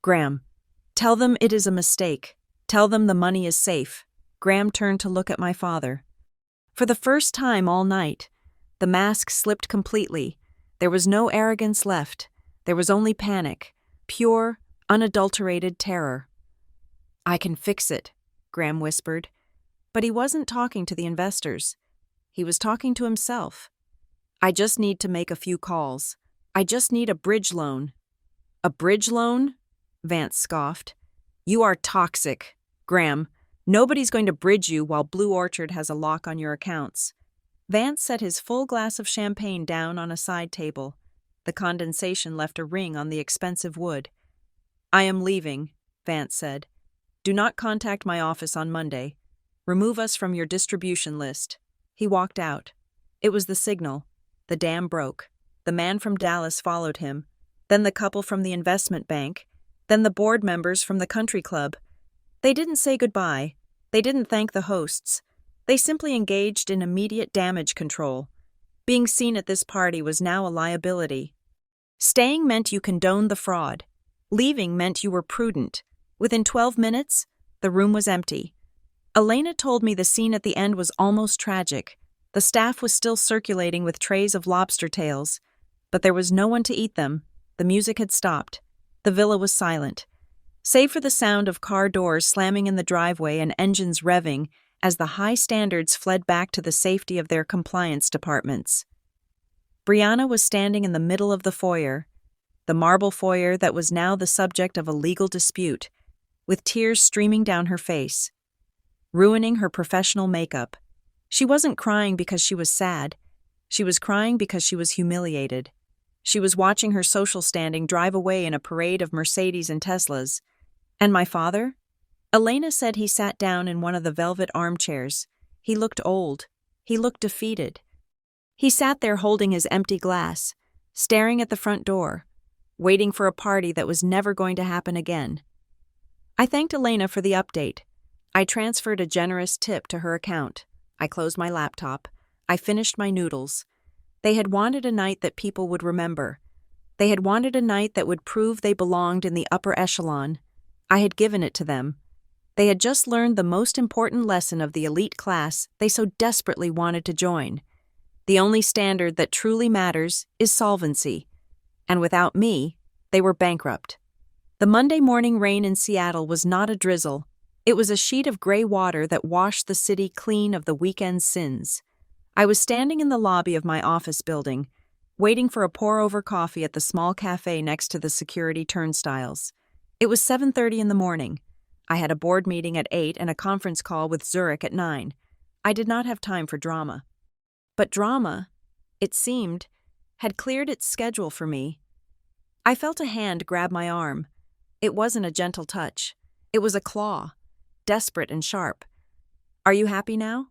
"Graham, tell them it is a mistake. Tell them the money is safe." Graham turned to look at my father. For the first time all night, the mask slipped completely. There was no arrogance left. There was only panic, pure, unadulterated terror. "I can fix it," Graham whispered. But he wasn't talking to the investors. He was talking to himself. "I just need to make a few calls. I just need a bridge loan." "A bridge loan?" Vance scoffed. "You are toxic, Graham. Nobody's going to bridge you while Blue Orchard has a lock on your accounts." Vance set his full glass of champagne down on a side table. The condensation left a ring on the expensive wood. "I am leaving," Vance said. "Do not contact my office on Monday. Remove us from your distribution list." He walked out. It was the signal. The dam broke. The man from Dallas followed him, then the couple from the investment bank, then the board members from the country club. They didn't say goodbye. They didn't thank the hosts. They simply engaged in immediate damage control. Being seen at this party was now a liability. Staying meant you condoned the fraud. Leaving meant you were prudent. Within 12 minutes, the room was empty. Elena told me the scene at the end was almost tragic. The staff was still circulating with trays of lobster tails, but there was no one to eat them. The music had stopped. The villa was silent, save for the sound of car doors slamming in the driveway and engines revving as the high standards fled back to the safety of their compliance departments. Brianna was standing in the middle of the foyer, the marble foyer that was now the subject of a legal dispute, with tears streaming down her face, ruining her professional makeup. She wasn't crying because she was sad. She was crying because she was humiliated. She was watching her social standing drive away in a parade of Mercedes and Teslas. And my father? Elena said he sat down in one of the velvet armchairs. He looked old. He looked defeated. He sat there holding his empty glass, staring at the front door, waiting for a party that was never going to happen again. I thanked Elena for the update. I transferred a generous tip to her account. I closed my laptop. I finished my noodles. They had wanted a night that people would remember. They had wanted a night that would prove they belonged in the upper echelon. I had given it to them. They had just learned the most important lesson of the elite class they so desperately wanted to join. The only standard that truly matters is solvency. And without me, they were bankrupt. The Monday morning rain in Seattle was not a drizzle. It was a sheet of gray water that washed the city clean of the weekend's sins. I was standing in the lobby of my office building, waiting for a pour-over coffee at the small cafe next to the security turnstiles. It was 7:30 in the morning. I had a board meeting at 8 and a conference call with Zurich at 9. I did not have time for drama. But drama, it seemed, had cleared its schedule for me. I felt a hand grab my arm. It wasn't a gentle touch. It was a claw, desperate and sharp. "Are you happy now?"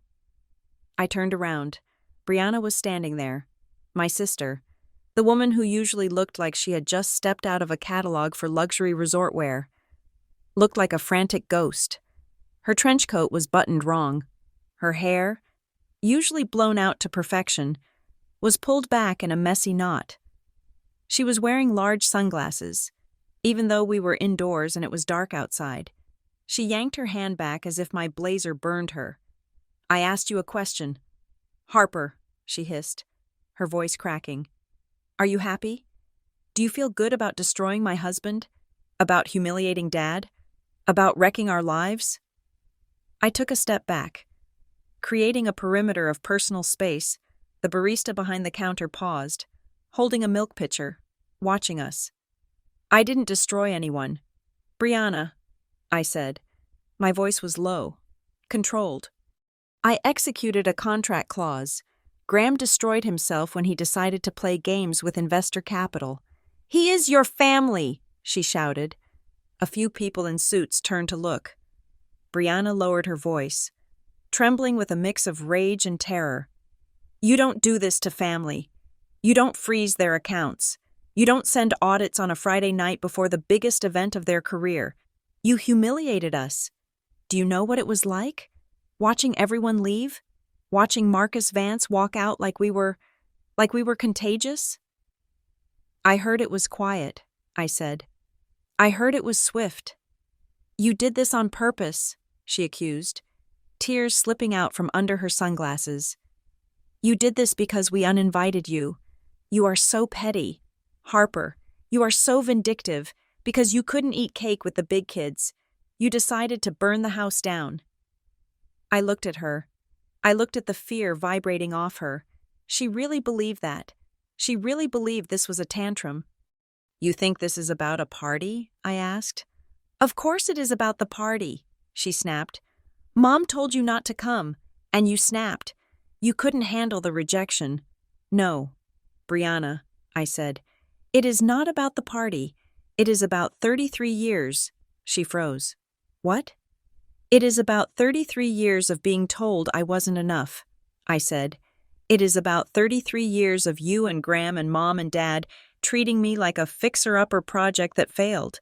I turned around. Brianna was standing there. My sister, the woman who usually looked like she had just stepped out of a catalog for luxury resort wear, looked like a frantic ghost. Her trench coat was buttoned wrong. Her hair, usually blown out to perfection, was pulled back in a messy knot. She was wearing large sunglasses, even though we were indoors and it was dark outside. She yanked her hand back as if my blazer burned her. "I asked you a question." "Harper," she hissed, her voice cracking. "Are you happy? Do you feel good about destroying my husband? About humiliating Dad? About wrecking our lives?" I took a step back. Creating a perimeter of personal space, the barista behind the counter paused, holding a milk pitcher, watching us. "I didn't destroy anyone. Brianna," I said. My voice was low, controlled. "I executed a contract clause. Graham destroyed himself when he decided to play games with investor capital." "He is your family," she shouted. A few people in suits turned to look. Brianna lowered her voice, trembling with a mix of rage and terror. "You don't do this to family. You don't freeze their accounts. You don't send audits on a Friday night before the biggest event of their career. You humiliated us. Do you know what it was like? Watching everyone leave? Watching Marcus Vance walk out like we were contagious?" I heard it was quiet, I said. I heard it was swift. You did this on purpose, she accused, tears slipping out from under her sunglasses. You did this because we uninvited you. You are so petty. Harper, you are so vindictive because you couldn't eat cake with the big kids. You decided to burn the house down. I looked at her. I looked at the fear vibrating off her. She really believed that. She really believed this was a tantrum. You think this is about a party? I asked. Of course it is about the party, she snapped. Mom told you not to come, and you snapped. You couldn't handle the rejection. No, Brianna, I said. It is not about the party. It is about 33 years. She froze. What? It is about 33 years of being told I wasn't enough, I said. It is about 33 years of you and Graham and Mom and Dad treating me like a fixer-upper project that failed.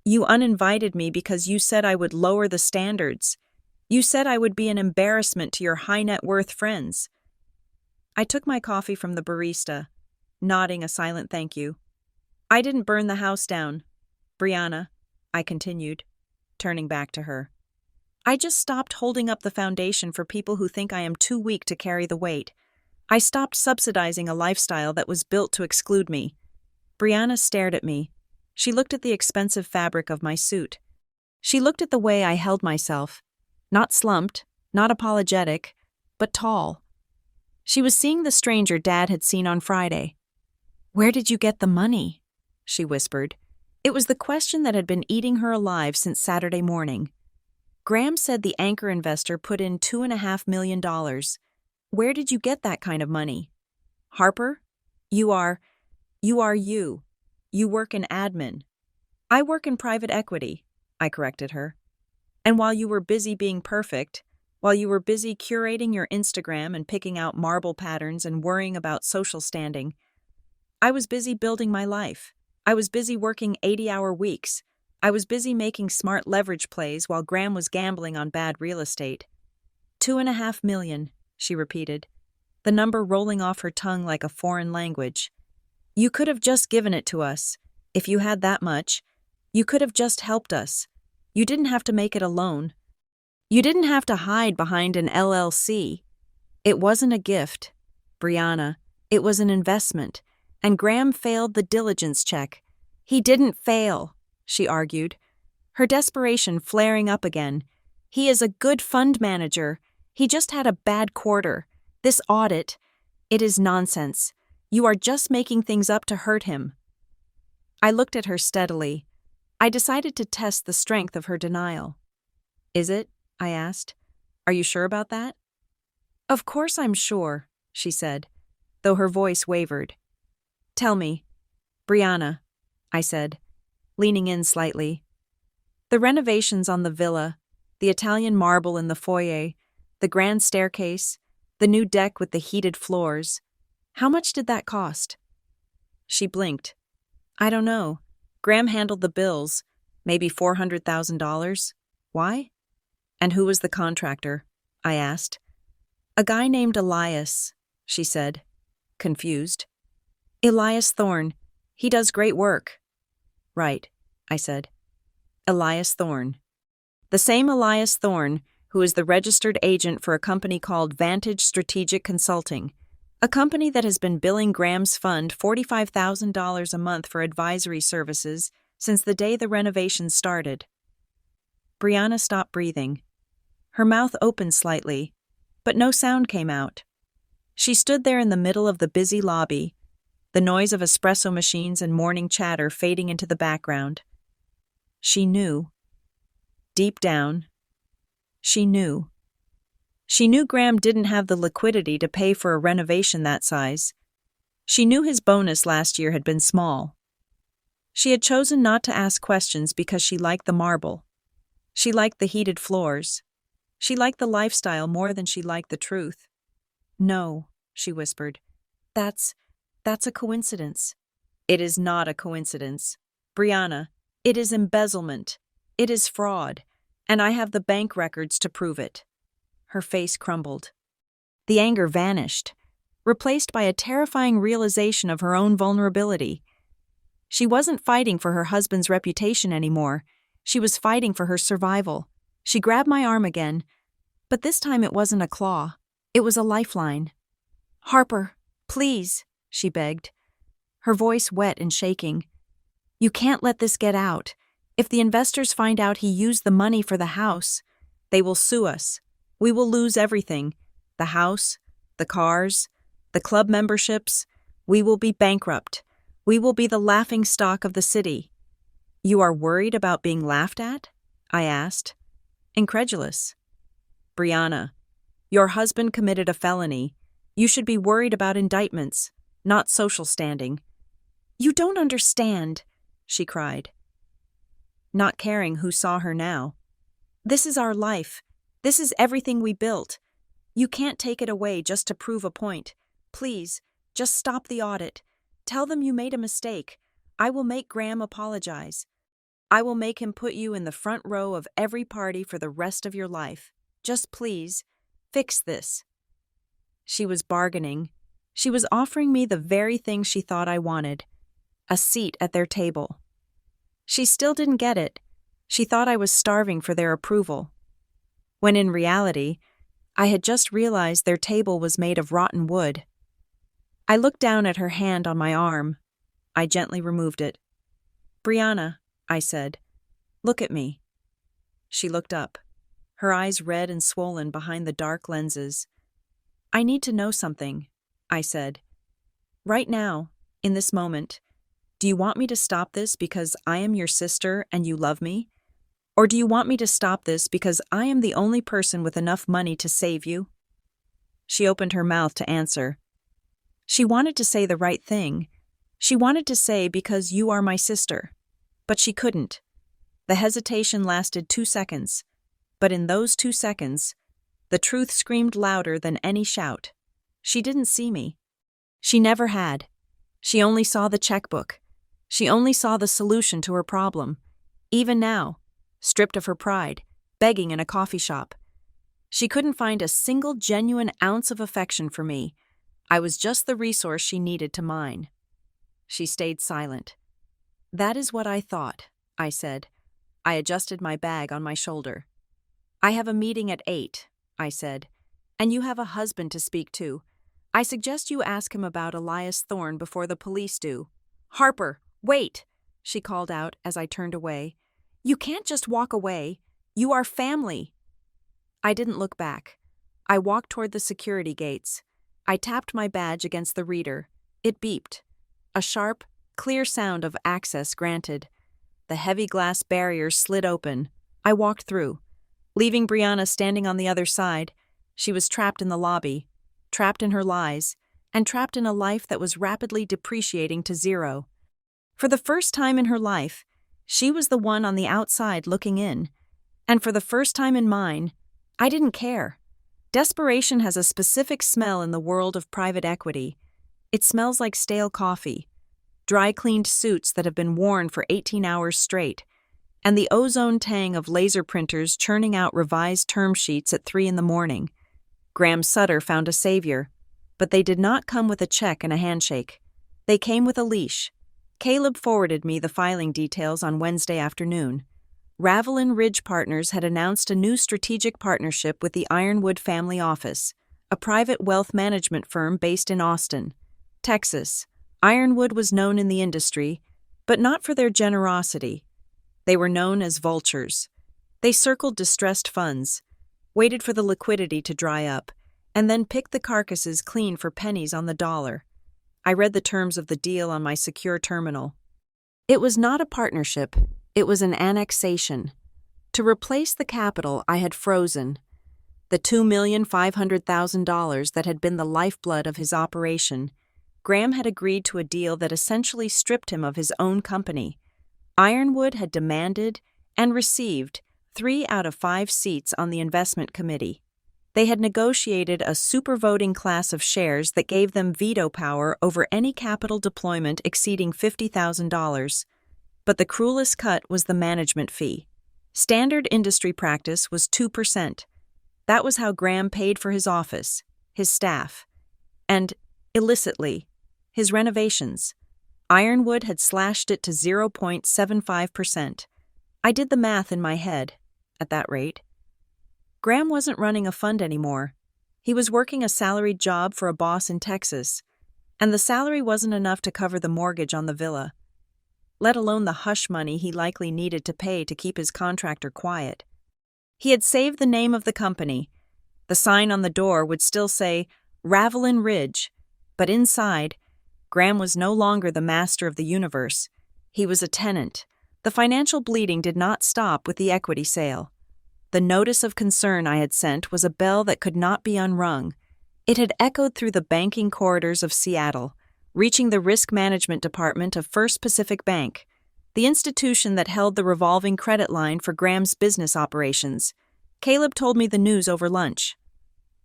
You uninvited me because you said I would lower the standards. You said I would be an embarrassment to your high-net-worth friends. I took my coffee from the barista, nodding a silent thank you. I didn't burn the house down, Brianna, I continued, turning back to her. I just stopped holding up the foundation for people who think I am too weak to carry the weight. I stopped subsidizing a lifestyle that was built to exclude me. Brianna stared at me. She looked at the expensive fabric of my suit. She looked at the way I held myself. Not slumped, not apologetic, but tall. She was seeing the stranger Dad had seen on Friday. Where did you get the money? She whispered. It was the question that had been eating her alive since Saturday morning. Graham said the anchor investor put in $2.5 million. Where did you get that kind of money? Harper, you are you. You work in admin. I work in private equity, I corrected her. And while you were busy being perfect, while you were busy curating your Instagram and picking out marble patterns and worrying about social standing, I was busy building my life. I was busy working 80-hour weeks. I was busy making smart leverage plays while Graham was gambling on bad real estate. $2.5 million, she repeated, the number rolling off her tongue like a foreign language. You could have just given it to us. If you had that much, you could have just helped us. You didn't have to make it alone. You didn't have to hide behind an LLC. It wasn't a gift, Brianna. It was an investment. And Graham failed the diligence check. He didn't fail, she argued, her desperation flaring up again. He is a good fund manager. He just had a bad quarter. This audit, it is nonsense. You are just making things up to hurt him. I looked at her steadily. I decided to test the strength of her denial. Is it? I asked. Are you sure about that? Of course I'm sure, she said, though her voice wavered. Tell me, Brianna, I said, leaning in slightly. The renovations on the villa, the Italian marble in the foyer, the grand staircase, the new deck with the heated floors. How much did that cost? She blinked. I don't know. Graham handled the bills, maybe $400,000. Why? And who was the contractor? I asked. A guy named Elias, she said, confused. Elias Thorne. He does great work. Right, I said. Elias Thorne. The same Elias Thorne who is the registered agent for a company called Vantage Strategic Consulting, a company that has been billing Graham's fund $45,000 a month for advisory services since the day the renovations started. Brianna stopped breathing. Her mouth opened slightly, but no sound came out. She stood there in the middle of the busy lobby, the noise of espresso machines and morning chatter fading into the background. She knew. Deep down, she knew. She knew Graham didn't have the liquidity to pay for a renovation that size. She knew his bonus last year had been small. She had chosen not to ask questions because she liked the marble. She liked the heated floors. She liked the lifestyle more than she liked the truth. No, she whispered. That's a coincidence. It is not a coincidence. Brianna, it is embezzlement. It is fraud. And I have the bank records to prove it. Her face crumbled. The anger vanished. replaced by a terrifying realization of her own vulnerability. She wasn't fighting for her husband's reputation anymore. She was fighting for her survival. She grabbed my arm again, but this time it wasn't a claw. It was a lifeline. "Harper, please," she begged, her voice wet and shaking. "You can't let this get out. If the investors find out he used the money for the house, they will sue us. We will lose everything. The house, the cars, the club memberships. We will be bankrupt. We will be the laughingstock of the city." "You are worried about being laughed at?" I asked, incredulous. "Brianna, your husband committed a felony. You should be worried about indictments, not social standing." "You don't understand," she cried, not caring who saw her now. "This is our life. This is everything we built. You can't take it away just to prove a point. Please, just stop the audit. Tell them you made a mistake. I will make Graham apologize. I will make him put you in the front row of every party for the rest of your life. Just please, fix this." She was bargaining. She was offering me the very thing she thought I wanted, a seat at their table. She still didn't get it. She thought I was starving for their approval, when in reality, I had just realized their table was made of rotten wood. I looked down at her hand on my arm. I gently removed it. "Brianna," I said, "look at me." She looked up, her eyes red and swollen behind the dark lenses. "I need to know something," I said. "Right now, in this moment, do you want me to stop this because I am your sister and you love me? Or do you want me to stop this because I am the only person with enough money to save you?" She opened her mouth to answer. She wanted to say the right thing. She wanted to say, "because you are my sister." But she couldn't. The hesitation lasted 2 seconds. But in those 2 seconds, the truth screamed louder than any shout. She didn't see me. She never had. She only saw the checkbook. She only saw the solution to her problem. Even now, stripped of her pride, begging in a coffee shop. She couldn't find a single genuine ounce of affection for me. I was just the resource she needed to mine. She stayed silent. "That is what I thought," I said. I adjusted my bag on my shoulder. "I have a meeting at 8, I said, "and you have a husband to speak to. I suggest you ask him about Elias Thorne before the police do." "Harper, wait," she called out as I turned away. "You can't just walk away. You are family." I didn't look back. I walked toward the security gates. I tapped my badge against the reader. It beeped. A sharp, clear sound of access granted. The heavy glass barrier slid open. I walked through, leaving Brianna standing on the other side. She was trapped in the lobby, trapped in her lies, and trapped in a life that was rapidly depreciating to zero. For the first time in her life, she was the one on the outside looking in. And for the first time in mine, I didn't care. Desperation has a specific smell in the world of private equity. It smells like stale coffee, dry-cleaned suits that have been worn for 18 hours straight, and the ozone tang of laser printers churning out revised term sheets at 3 a.m. Graham Sutter found a savior, but they did not come with a check and a handshake. They came with a leash. Caleb forwarded me the filing details on Wednesday afternoon. Ravelin Ridge Partners had announced a new strategic partnership with the Ironwood Family Office, a private wealth management firm based in Austin, Texas. Ironwood was known in the industry, but not for their generosity. They were known as vultures. They circled distressed funds, waited for the liquidity to dry up, and then picked the carcasses clean for pennies on the dollar. I read the terms of the deal on my secure terminal. It was not a partnership. It was an annexation. To replace the capital I had frozen, the $2,500,000 that had been the lifeblood of his operation, Graham had agreed to a deal that essentially stripped him of his own company. Ironwood had demanded and received 3 out of 5 seats on the investment committee. They had negotiated a supervoting class of shares that gave them veto power over any capital deployment exceeding $50,000. But the cruelest cut was the management fee. Standard industry practice was 2%. That was how Graham paid for his office, his staff, and illicitly. His renovations. Ironwood had slashed it to 0.75%. I did the math in my head. At that rate. Graham wasn't running a fund anymore. He was working a salaried job for a boss in Texas, and the salary wasn't enough to cover the mortgage on the villa, let alone the hush money he likely needed to pay to keep his contractor quiet. He had saved the name of the company. The sign on the door would still say Ravelin Ridge, but inside, Graham was no longer the master of the universe. He was a tenant. The financial bleeding did not stop with the equity sale. The notice of concern I had sent was a bell that could not be unrung. It had echoed through the banking corridors of Seattle, reaching the risk management department of First Pacific Bank, the institution that held the revolving credit line for Graham's business operations. Caleb told me the news over lunch.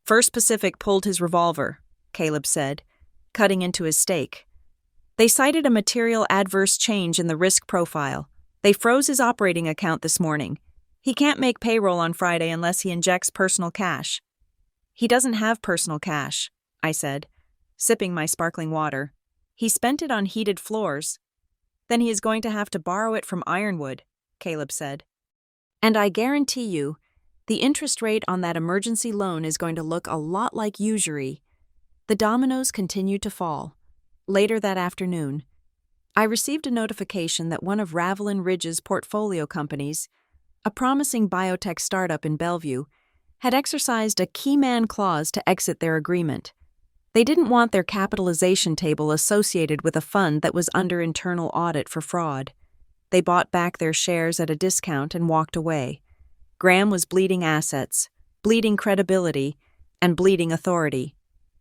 First Pacific pulled his revolver, Caleb said, cutting into his steak. They cited a material adverse change in the risk profile. They froze his operating account this morning. He can't make payroll on Friday unless he injects personal cash. He doesn't have personal cash, I said, sipping my sparkling water. He spent it on heated floors. Then he is going to have to borrow it from Ironwood, Caleb said. And I guarantee you, the interest rate on that emergency loan is going to look a lot like usury. The dominoes continued to fall. Later that afternoon, I received a notification that one of Ravelin Ridge's portfolio companies, a promising biotech startup in Bellevue, had exercised a key man clause to exit their agreement. They didn't want their capitalization table associated with a fund that was under internal audit for fraud. They bought back their shares at a discount and walked away. Graham was bleeding assets, bleeding credibility, and bleeding authority.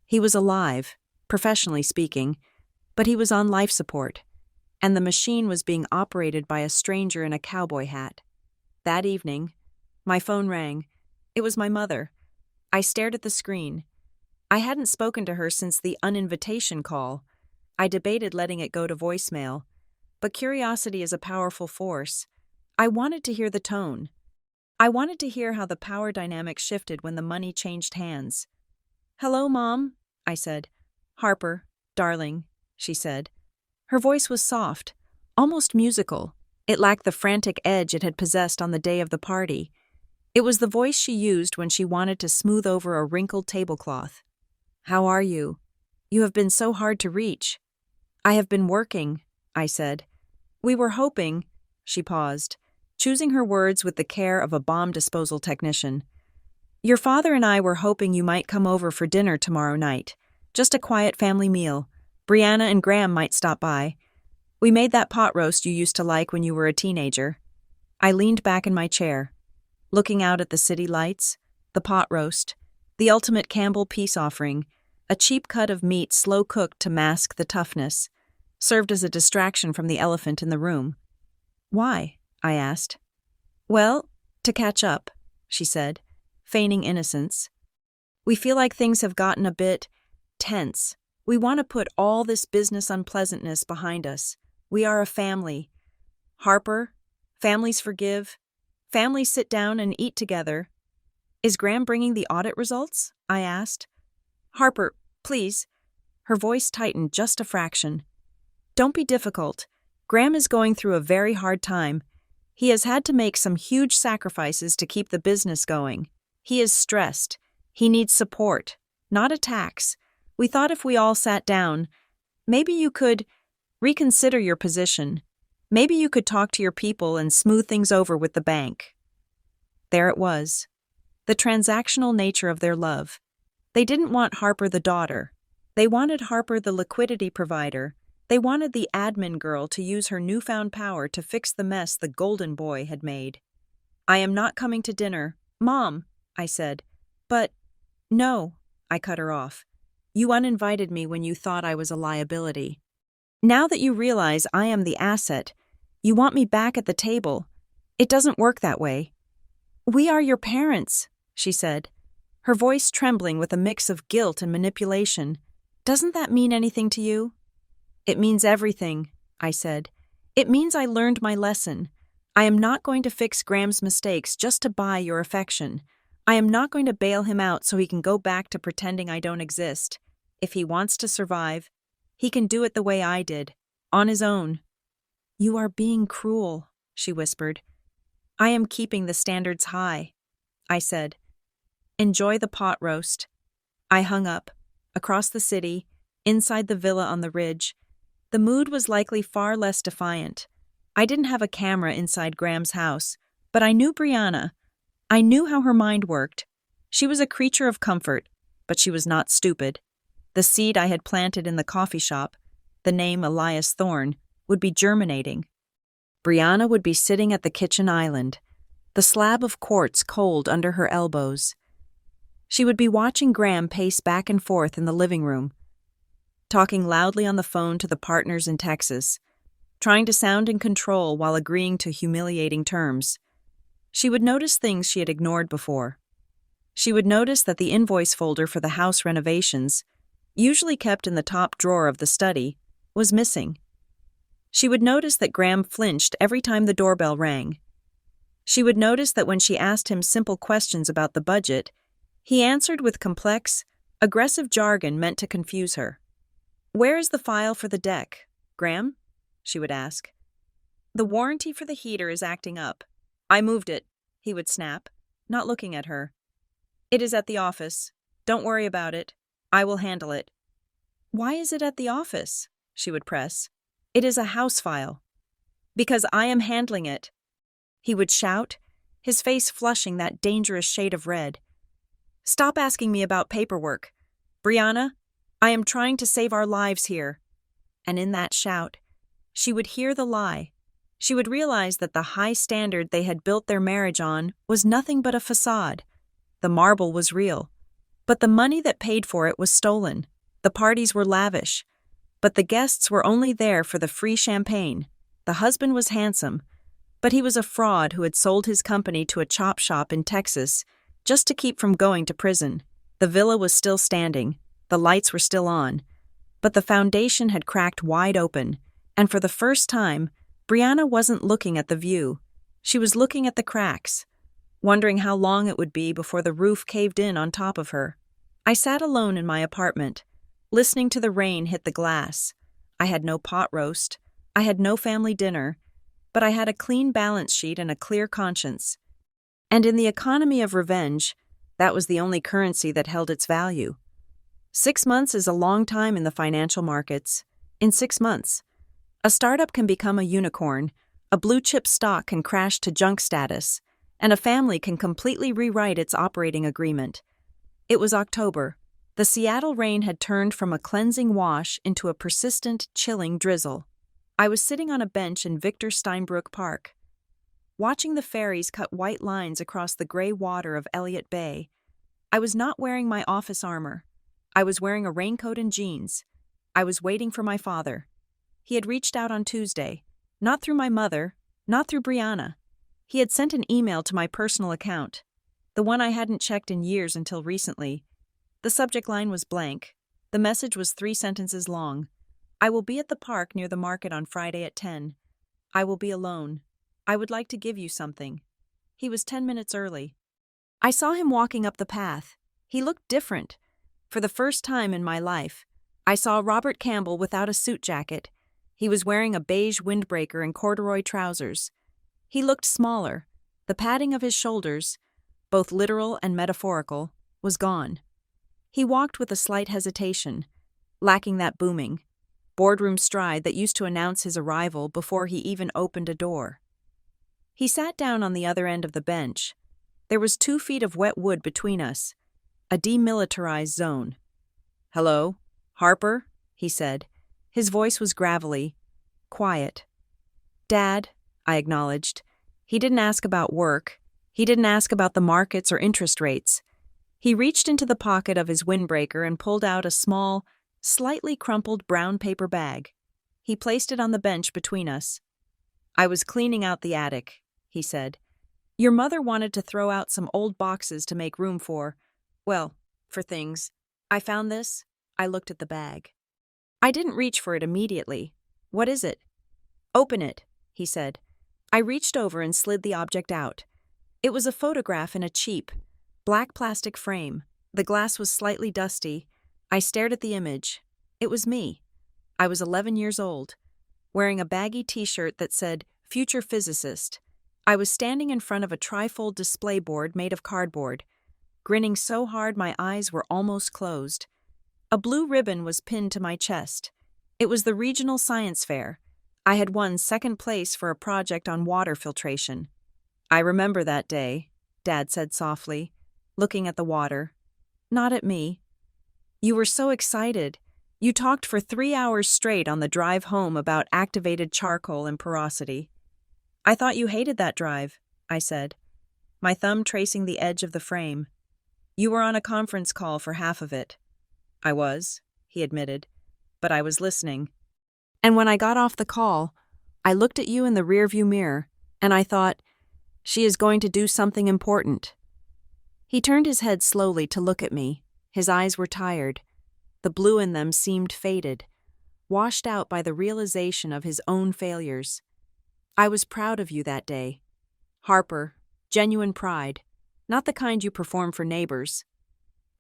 He was alive, professionally speaking, but he was on life support, and the machine was being operated by a stranger in a cowboy hat. That evening, my phone rang. It was my mother. I stared at the screen. I hadn't spoken to her since the uninvitation call. I debated letting it go to voicemail, but curiosity is a powerful force. I wanted to hear the tone. I wanted to hear how the power dynamic shifted when the money changed hands. "Hello, Mom," I said. "Harper, darling," she said. Her voice was soft, almost musical. It lacked the frantic edge it had possessed on the day of the party. It was the voice she used when she wanted to smooth over a wrinkled tablecloth. "How are you? You have been so hard to reach." "I have been working," I said. "We were hoping," she paused, choosing her words with the care of a bomb disposal technician. "Your father and I were hoping you might come over for dinner tomorrow night. Just a quiet family meal. Brianna and Graham might stop by. We made that pot roast you used to like when you were a teenager." I leaned back in my chair, looking out at the city lights, the pot roast, the ultimate Campbell peace offering, a cheap cut of meat slow-cooked to mask the toughness, served as a distraction from the elephant in the room. "Why?" I asked. "Well, to catch up," she said, feigning innocence. "We feel like things have gotten a bit tense. We want to put all this business unpleasantness behind us. We are a family. Harper, families forgive. Families sit down and eat together." "Is Graham bringing the audit results?" I asked. "Harper, please." Her voice tightened just a fraction. "Don't be difficult. Graham is going through a very hard time. He has had to make some huge sacrifices to keep the business going. He is stressed. He needs support, not attacks. We thought if we all sat down, maybe you could reconsider your position. Maybe you could talk to your people and smooth things over with the bank." There it was. The transactional nature of their love. They didn't want Harper the daughter. They wanted Harper the liquidity provider. They wanted the admin girl to use her newfound power to fix the mess the golden boy had made. "I am not coming to dinner, Mom," I said. "But, no," I cut her off. "You uninvited me when you thought I was a liability. Now that you realize I am the asset, you want me back at the table. It doesn't work that way." "We are your parents," she said, her voice trembling with a mix of guilt and manipulation. "Doesn't that mean anything to you?" "It means everything," I said. "It means I learned my lesson. I am not going to fix Graham's mistakes just to buy your affection. I am not going to bail him out so he can go back to pretending I don't exist. If he wants to survive, he can do it the way I did, on his own. You are being cruel, she whispered. I am keeping the standards high, I said. Enjoy the pot roast. I hung up. Across the city, inside the villa on the ridge, the mood was likely far less defiant. I didn't have a camera inside Graham's house, but I knew Brianna. I knew how her mind worked. She was a creature of comfort, but she was not stupid. The seed I had planted in the coffee shop, the name Elias Thorne, would be germinating. Brianna would be sitting at the kitchen island, the slab of quartz cold under her elbows. She would be watching Graham pace back and forth in the living room, talking loudly on the phone to the partners in Texas, trying to sound in control while agreeing to humiliating terms. She would notice things she had ignored before. She would notice that the invoice folder for the house renovations, usually kept in the top drawer of the study, was missing. She would notice that Graham flinched every time the doorbell rang. She would notice that when she asked him simple questions about the budget, he answered with complex, aggressive jargon meant to confuse her. Where is the file for the deck, Graham? She would ask. The warranty for the heater is acting up. I moved it, he would snap, not looking at her. It is at the office. Don't worry about it. I will handle it. Why is it at the office? She would press. It is a house file. Because I am handling it. He would shout, his face flushing that dangerous shade of red. Stop asking me about paperwork. Brianna, I am trying to save our lives here. And in that shout, she would hear the lie. She would realize that the high standard they had built their marriage on was nothing but a facade. The marble was real, but the money that paid for it was stolen. The parties were lavish, but the guests were only there for the free champagne. The husband was handsome, but he was a fraud who had sold his company to a chop shop in Texas just to keep from going to prison. The villa was still standing, the lights were still on, but the foundation had cracked wide open, and for the first time, Brianna wasn't looking at the view. She was looking at the cracks, wondering how long it would be before the roof caved in on top of her. I sat alone in my apartment, listening to the rain hit the glass. I had no pot roast, I had no family dinner, but I had a clean balance sheet and a clear conscience. And in the economy of revenge, that was the only currency that held its value. 6 months is a long time in the financial markets. In 6 months, a startup can become a unicorn, a blue-chip stock can crash to junk status, and a family can completely rewrite its operating agreement. It was October. The Seattle rain had turned from a cleansing wash into a persistent, chilling drizzle. I was sitting on a bench in Victor Steinbrook Park, watching the ferries cut white lines across the gray water of Elliott Bay. I was not wearing my office armor. I was wearing a raincoat and jeans. I was waiting for my father. He had reached out on Tuesday, not through my mother, not through Brianna. He had sent an email to my personal account, the one I hadn't checked in years until recently. The subject line was blank. The message was 3 sentences long. I will be at the park near the market on Friday at 10. I will be alone. I would like to give you something. He was 10 minutes early. I saw him walking up the path. He looked different. For the first time in my life, I saw Robert Campbell without a suit jacket. He was wearing a beige windbreaker and corduroy trousers. He looked smaller. The padding of his shoulders, both literal and metaphorical, was gone. He walked with a slight hesitation, lacking that booming, boardroom stride that used to announce his arrival before he even opened a door. He sat down on the other end of the bench. There was 2 feet of wet wood between us, a demilitarized zone. "Hello, Harper?" he said. His voice was gravelly, quiet. "Dad," I acknowledged. He didn't ask about work. He didn't ask about the markets or interest rates. He reached into the pocket of his windbreaker and pulled out a small, slightly crumpled brown paper bag. He placed it on the bench between us. "I was cleaning out the attic," he said. "Your mother wanted to throw out some old boxes to make room for things. I found this." I looked at the bag. I didn't reach for it immediately. "What is it?" "Open it," he said. I reached over and slid the object out. It was a photograph in a cheap, black plastic frame. The glass was slightly dusty. I stared at the image. It was me. I was 11 years old, wearing a baggy t-shirt that said, Future Physicist. I was standing in front of a trifold display board made of cardboard, grinning so hard my eyes were almost closed. A blue ribbon was pinned to my chest. It was the regional science fair. I had won second place for a project on water filtration. I remember that day, Dad said softly, looking at the water. Not at me. You were so excited. You talked for 3 hours straight on the drive home about activated charcoal and porosity. I thought you hated that drive, I said, my thumb tracing the edge of the frame. You were on a conference call for half of it. I was, he admitted, but I was listening. And when I got off the call, I looked at you in the rearview mirror, and I thought, she is going to do something important. He turned his head slowly to look at me. His eyes were tired. The blue in them seemed faded, washed out by the realization of his own failures. I was proud of you that day. Harper, genuine pride, not the kind you perform for neighbors.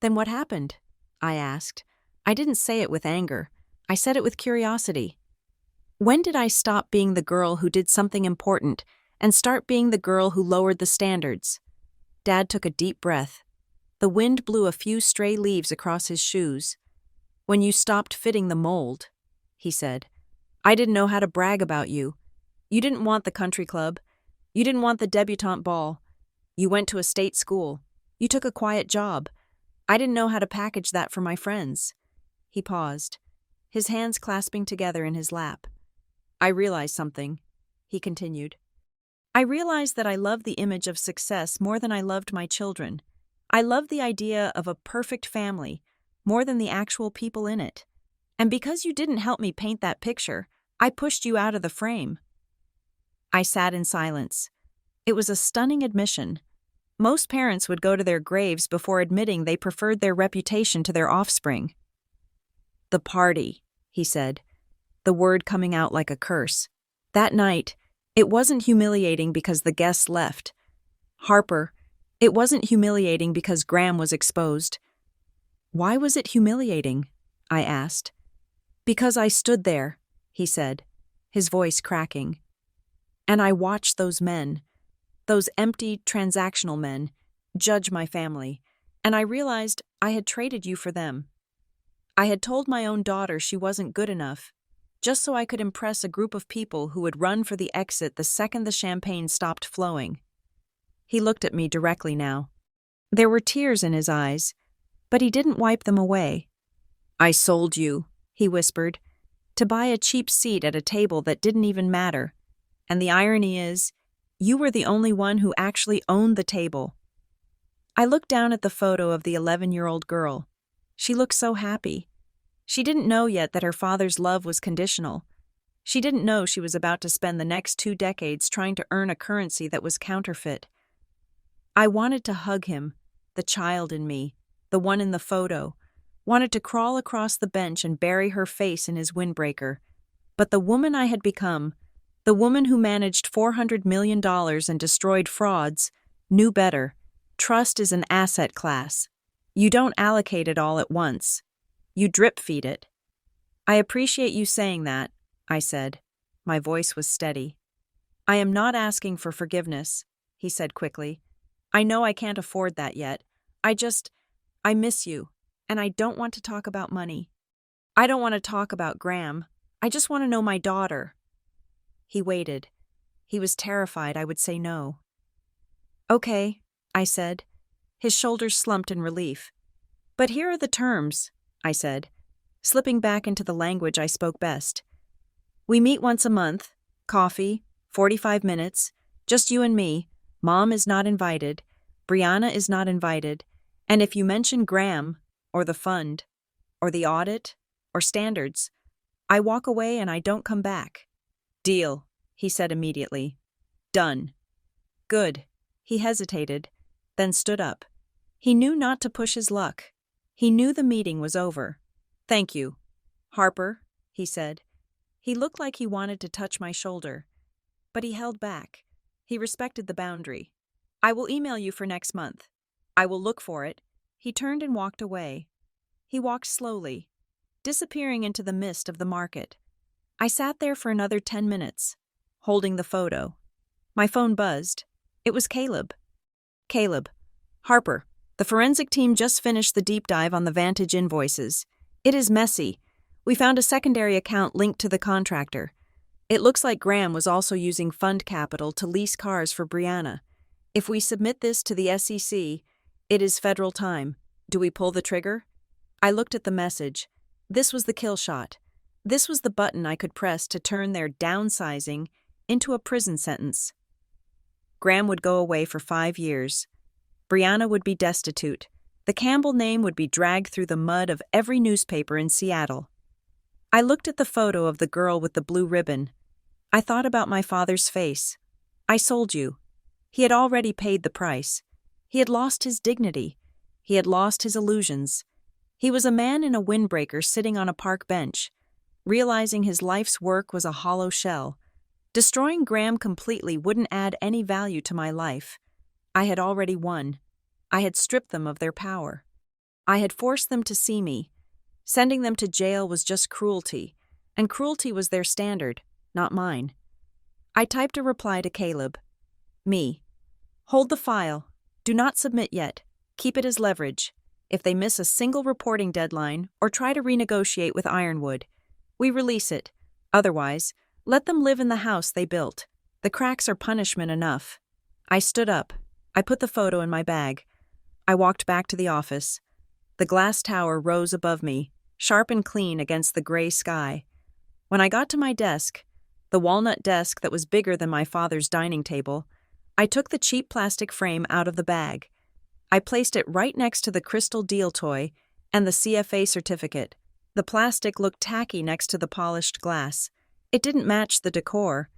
Then what happened? I asked. I didn't say it with anger. I said it with curiosity. When did I stop being the girl who did something important and start being the girl who lowered the standards? Dad took a deep breath. The wind blew a few stray leaves across his shoes. When you stopped fitting the mold, he said. I didn't know how to brag about you. You didn't want the country club. You didn't want the debutante ball. You went to a state school. You took a quiet job. I didn't know how to package that for my friends. He paused, his hands clasping together in his lap. I realized something, he continued. I realized that I loved the image of success more than I loved my children. I loved the idea of a perfect family more than the actual people in it. And because you didn't help me paint that picture, I pushed you out of the frame. I sat in silence. It was a stunning admission. Most parents would go to their graves before admitting they preferred their reputation to their offspring. The party, he said, the word coming out like a curse. That night, it wasn't humiliating because the guests left. Harper, it wasn't humiliating because Graham was exposed. Why was it humiliating? I asked. Because I stood there, he said, his voice cracking. And I watched those men, those empty, transactional men, judge my family, and I realized I had traded you for them. I had told my own daughter she wasn't good enough, just so I could impress a group of people who would run for the exit the second the champagne stopped flowing. He looked at me directly now. There were tears in his eyes, but he didn't wipe them away. I sold you, he whispered, to buy a cheap seat at a table that didn't even matter. And the irony is, you were the only one who actually owned the table. I looked down at the photo of the 11-year-old girl. She looked so happy. She didn't know yet that her father's love was conditional. She didn't know she was about to spend the next 2 decades trying to earn a currency that was counterfeit. I wanted to hug him, the child in me, the one in the photo, wanted to crawl across the bench and bury her face in his windbreaker. But the woman I had become, the woman who managed $400 million and destroyed frauds, knew better. Trust is an asset class. You don't allocate it all at once. You drip-feed it. I appreciate you saying that, I said. My voice was steady. I am not asking for forgiveness, he said quickly. I know I can't afford that yet. I miss you, and I don't want to talk about money. I don't want to talk about Graham. I just want to know my daughter. He waited. He was terrified I would say no. Okay, I said. His shoulders slumped in relief. But here are the terms, I said, slipping back into the language I spoke best. We meet once a month, coffee, 45 minutes, just you and me. Mom is not invited. Brianna is not invited. And if you mention Graham, or the fund, or the audit, or standards, I walk away and I don't come back. Deal, he said immediately. Done. Good. He hesitated, then stood up. He knew not to push his luck. He knew the meeting was over. Thank you. Harper, he said. He looked like he wanted to touch my shoulder, but he held back. He respected the boundary. I will email you for next month. I will look for it. He turned and walked away. He walked slowly, disappearing into the mist of the market. I sat there for another 10 minutes, holding the photo. My phone buzzed. It was Caleb. Caleb. Harper, the forensic team just finished the deep dive on the Vantage invoices. It is messy. We found a secondary account linked to the contractor. It looks like Graham was also using fund capital to lease cars for Brianna. If we submit this to the SEC, it is federal time. Do we pull the trigger? I looked at the message. This was the kill shot. This was the button I could press to turn their downsizing into a prison sentence. Graham would go away for 5 years. Brianna would be destitute. The Campbell name would be dragged through the mud of every newspaper in Seattle. I looked at the photo of the girl with the blue ribbon. I thought about my father's face. I sold you. He had already paid the price. He had lost his dignity. He had lost his illusions. He was a man in a windbreaker sitting on a park bench, realizing his life's work was a hollow shell. Destroying Graham completely wouldn't add any value to my life. I had already won. I had stripped them of their power. I had forced them to see me. Sending them to jail was just cruelty, and cruelty was their standard, not mine. I typed a reply to Caleb. Me. Hold the file. Do not submit yet. Keep it as leverage. If they miss a single reporting deadline or try to renegotiate with Ironwood, we release it. Otherwise, let them live in the house they built. The cracks are punishment enough. I stood up. I put the photo in my bag. I walked back to the office. The glass tower rose above me, sharp and clean against the gray sky. When I got to my desk, the walnut desk that was bigger than my father's dining table, I took the cheap plastic frame out of the bag. I placed it right next to the crystal deal toy and the CFA certificate. The plastic looked tacky next to the polished glass. It didn't match the decor.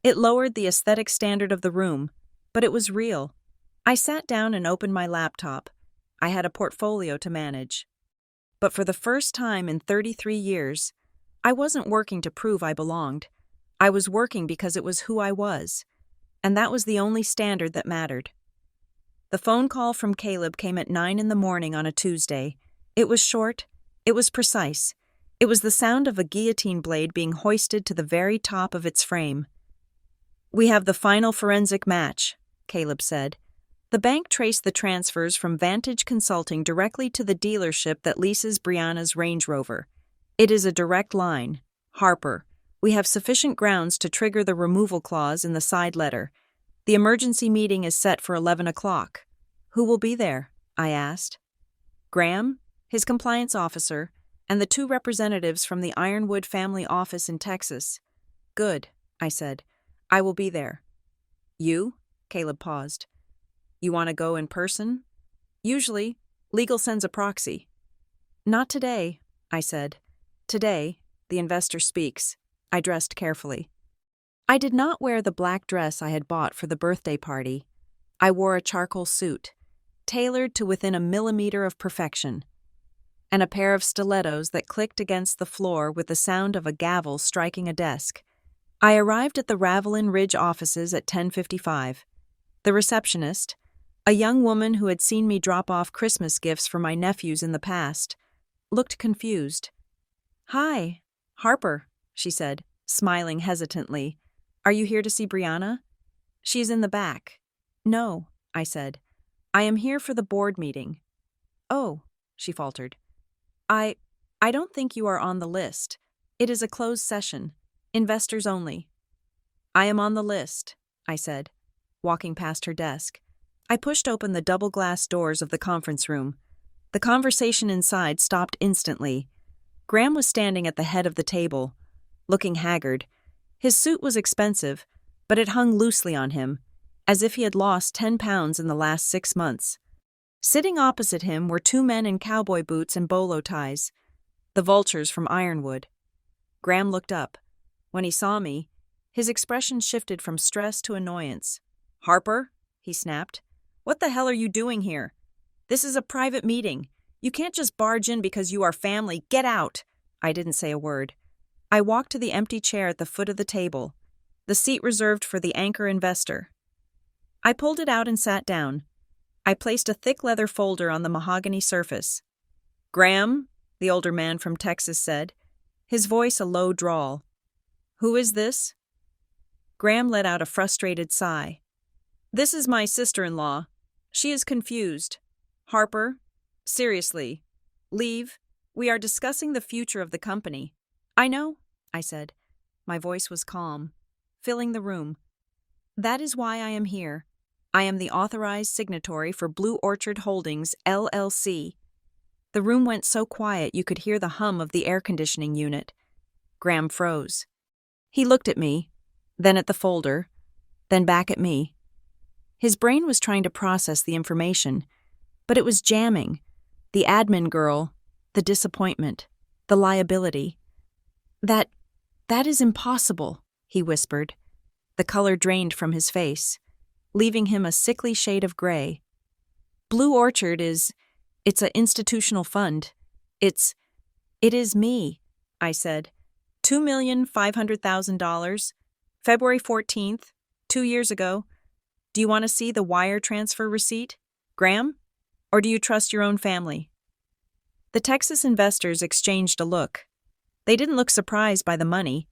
It lowered the aesthetic standard of the room, but it was real. I sat down and opened my laptop. I had a portfolio to manage. But for the first time in 33 years, I wasn't working to prove I belonged. I was working because it was who I was. And that was the only standard that mattered. The phone call from Caleb came at 9 a.m. on a Tuesday. It was short. It was precise. It was the sound of a guillotine blade being hoisted to the very top of its frame. "We have the final forensic match," Caleb said. The bank traced the transfers from Vantage Consulting directly to the dealership that leases Brianna's Range Rover. It is a direct line. Harper, we have sufficient grounds to trigger the removal clause in the side letter. The emergency meeting is set for 11 o'clock. Who will be there? I asked. Graham, his compliance officer, and the 2 representatives from the Ironwood family office in Texas. Good, I said. I will be there. You? Caleb paused. You want to go in person? Usually, legal sends a proxy. Not today, I said. Today, the investor speaks. I dressed carefully. I did not wear the black dress I had bought for the birthday party. I wore a charcoal suit, tailored to within a millimeter of perfection, and a pair of stilettos that clicked against the floor with the sound of a gavel striking a desk. I arrived at the Ravelin Ridge offices at 10:55. The receptionist, a young woman who had seen me drop off Christmas gifts for my nephews in the past, looked confused. Hi, Harper, she said, smiling hesitantly. Are you here to see Brianna? She's in the back. No, I said. I am here for the board meeting. Oh, she faltered. I don't think you are on the list. It is a closed session. Investors only. I am on the list, I said, walking past her desk. I pushed open the double glass doors of the conference room. The conversation inside stopped instantly. Graham was standing at the head of the table, looking haggard. His suit was expensive, but it hung loosely on him, as if he had lost 10 pounds in the last 6 months. Sitting opposite him were 2 men in cowboy boots and bolo ties, the vultures from Ironwood. Graham looked up. When he saw me, his expression shifted from stress to annoyance. Harper, he snapped. What the hell are you doing here? This is a private meeting. You can't just barge in because you are family. Get out! I didn't say a word. I walked to the empty chair at the foot of the table, the seat reserved for the anchor investor. I pulled it out and sat down. I placed a thick leather folder on the mahogany surface. Graham, the older man from Texas said, his voice a low drawl. "Who is this?" Graham let out a frustrated sigh. "This is my sister-in-law. She is confused. Harper, seriously, leave. We are discussing the future of the company." "I know," I said. My voice was calm, filling the room. "That is why I am here. I am the authorized signatory for Blue Orchard Holdings, LLC. The room went so quiet you could hear the hum of the air conditioning unit. Graham froze. He looked at me, then at the folder, then back at me. His brain was trying to process the information, but it was jamming. The admin girl, the disappointment, the liability. That is impossible," he whispered. The color drained from his face, leaving him a sickly shade of gray. "Blue Orchard it's an institutional fund. It is me," I said. $2,500,000, February 14th, 2 years ago. Do you want to see the wire transfer receipt, Graham? Or do you trust your own family?" The Texas investors exchanged a look. They didn't look surprised by the money.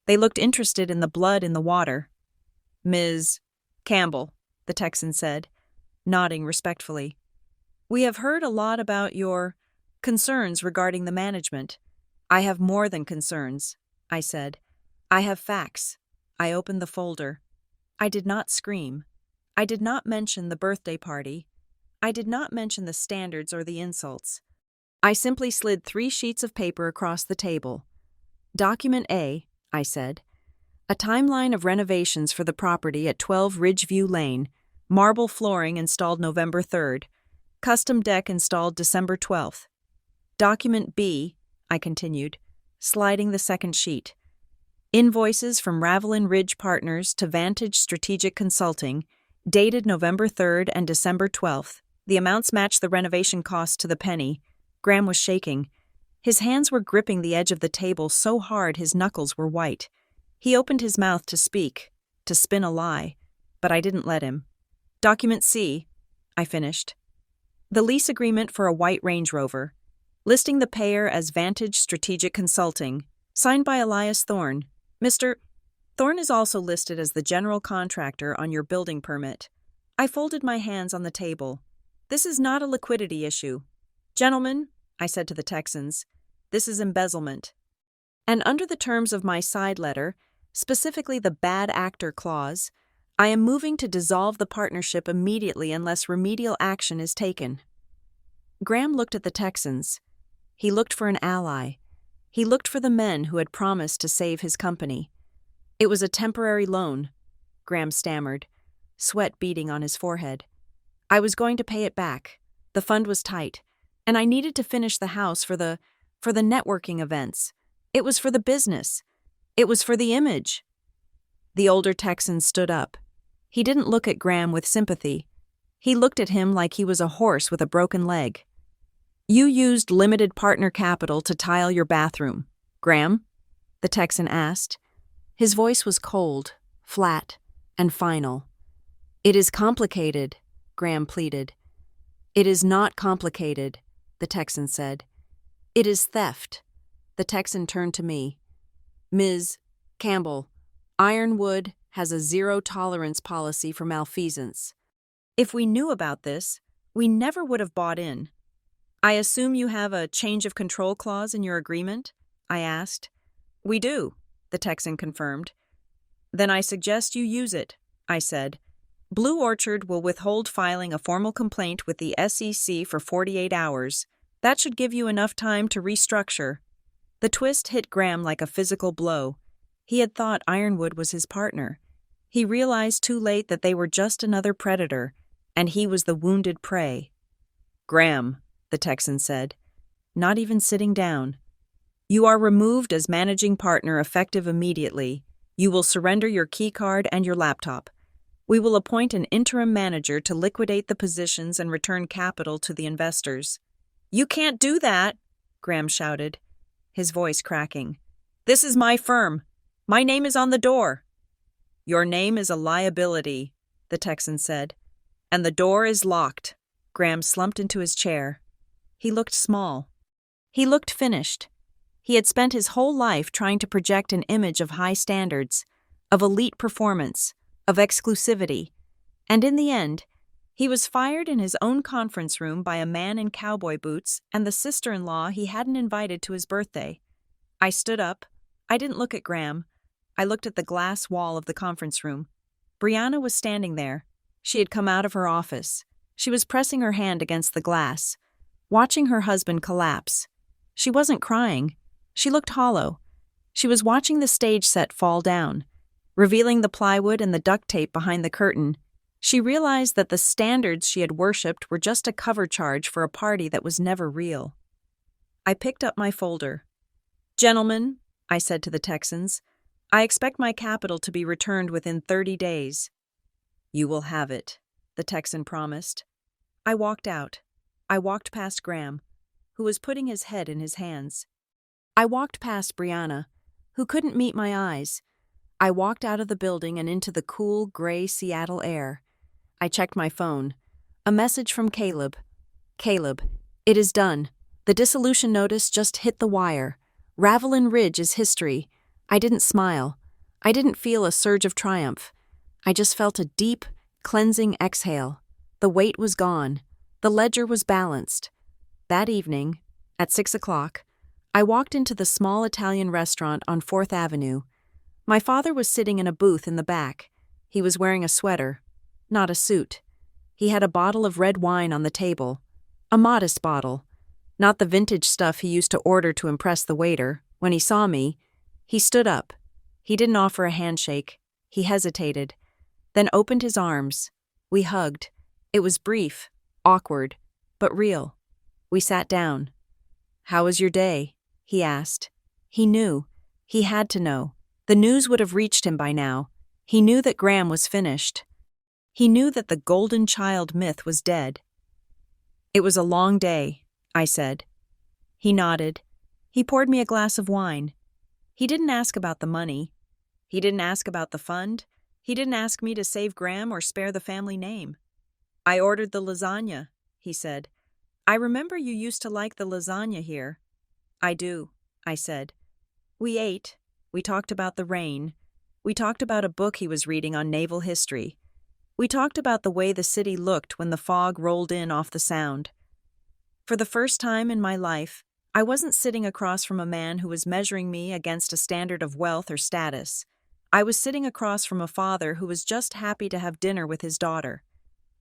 They looked interested in the blood in the water. "Ms. Campbell," the Texan said, nodding respectfully. "We have heard a lot about your concerns regarding the management." "I have more than concerns," I said. "I have facts." I opened the folder. I did not scream. I did not mention the birthday party. I did not mention the standards or the insults. I simply slid 3 sheets of paper across the table. "Document A," I said. "A timeline of renovations for the property at 12 Ridgeview Lane. Marble flooring installed November 3rd. Custom deck installed December 12th. Document B," I continued, sliding the second sheet. "Invoices from Ravelin Ridge Partners to Vantage Strategic Consulting, dated November 3rd and December 12th. The amounts match the renovation costs to the penny." Graham was shaking. His hands were gripping the edge of the table so hard his knuckles were white. He opened his mouth to speak, to spin a lie, but I didn't let him. "Document C," I finished. "The lease agreement for a white Range Rover, listing the payer as Vantage Strategic Consulting, signed by Elias Thorne. Mr. Thorne is also listed as the general contractor on your building permit." I folded my hands on the table. "This is not a liquidity issue. Gentlemen," I said to the Texans, "this is embezzlement. And under the terms of my side letter, specifically the bad actor clause, I am moving to dissolve the partnership immediately unless remedial action is taken." Graham looked at the Texans. He looked for an ally. He looked for the men who had promised to save his company. "It was a temporary loan," Graham stammered, sweat beading on his forehead. "I was going to pay it back. The fund was tight, and I needed to finish the house for the networking events. It was for the business. It was for the image." The older Texan stood up. He didn't look at Graham with sympathy. He looked at him like he was a horse with a broken leg. "You used limited partner capital to tile your bathroom, Graham?" the Texan asked. His voice was cold, flat, and final. "It is complicated," Graham pleaded. "It is not complicated," the Texan said. "It is theft." The Texan turned to me. "Ms. Campbell, Ironwood has a zero-tolerance policy for malfeasance. If we knew about this, we never would have bought in." "I assume you have a change of control clause in your agreement?" I asked. "We do," the Texan confirmed. "Then I suggest you use it," I said. "Blue Orchard will withhold filing a formal complaint with the SEC for 48 hours. That should give you enough time to restructure." The twist hit Graham like a physical blow. He had thought Ironwood was his partner. He realized too late that they were just another predator, and he was the wounded prey. "Graham," the Texan said, not even sitting down, "you are removed as managing partner effective immediately. You will surrender your keycard and your laptop. We will appoint an interim manager to liquidate the positions and return capital to the investors." "You can't do that," Graham shouted, his voice cracking. "This is my firm. My name is on the door." "Your name is a liability," the Texan said, "and the door is locked." Graham slumped into his chair. He looked small. He looked finished. He had spent his whole life trying to project an image of high standards, of elite performance, of exclusivity, and in the end, he was fired in his own conference room by a man in cowboy boots and the sister-in-law he hadn't invited to his birthday. I stood up. I didn't look at Graham. I looked at the glass wall of the conference room. Brianna was standing there. She had come out of her office. She was pressing her hand against the glass, watching her husband collapse. She wasn't crying. She looked hollow. She was watching the stage set fall down, revealing the plywood and the duct tape behind the curtain. She realized that the standards she had worshipped were just a cover charge for a party that was never real. I picked up my folder. "Gentlemen," I said to the Texans, "I expect my capital to be returned within 30 days. "You will have it," the Texan promised. I walked out. I walked past Graham, who was putting his head in his hands. I walked past Brianna, who couldn't meet my eyes. I walked out of the building and into the cool, gray Seattle air. I checked my phone. A message from Caleb. "Caleb, it is done. The dissolution notice just hit the wire. Ravelin Ridge is history." I didn't smile. I didn't feel a surge of triumph. I just felt a deep, cleansing exhale. The weight was gone. The ledger was balanced. That evening, at 6 o'clock, I walked into the small Italian restaurant on 4th Avenue. My father was sitting in a booth in the back. He was wearing a sweater, not a suit. He had a bottle of red wine on the table. A modest bottle. Not the vintage stuff he used to order to impress the waiter. When he saw me, he stood up. He didn't offer a handshake. He hesitated, then opened his arms. We hugged. It was brief, awkward, but real. We sat down. "How was your day?" he asked. He knew. He had to know. The news would have reached him by now. He knew that Graham was finished. He knew that the golden child myth was dead. "It was a long day," I said. He nodded. He poured me a glass of wine. He didn't ask about the money. He didn't ask about the fund. He didn't ask me to save Graham or spare the family name. "I ordered the lasagna," he said. "I remember you used to like the lasagna here." "I do," I said. We ate. We talked about the rain. We talked about a book he was reading on naval history. We talked about the way the city looked when the fog rolled in off the Sound. For the first time in my life, I wasn't sitting across from a man who was measuring me against a standard of wealth or status. I was sitting across from a father who was just happy to have dinner with his daughter.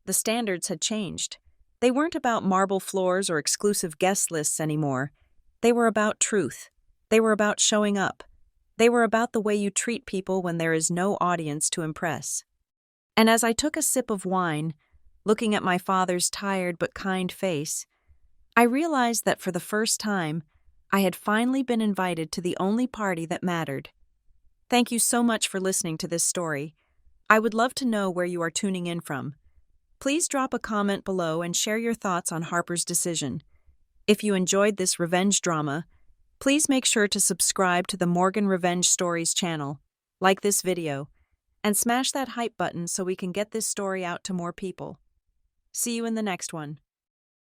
The standards had changed. They weren't about marble floors or exclusive guest lists anymore. They were about truth. They were about showing up. They were about the way you treat people when there is no audience to impress. And as I took a sip of wine, looking at my father's tired but kind face, I realized that for the first time, I had finally been invited to the only party that mattered. Thank you so much for listening to this story. I would love to know where you are tuning in from. Please drop a comment below and share your thoughts on Harper's decision. If you enjoyed this revenge drama, please make sure to subscribe to the Morgan Revenge Stories channel, like this video, and smash that hype button so we can get this story out to more people. See you in the next one.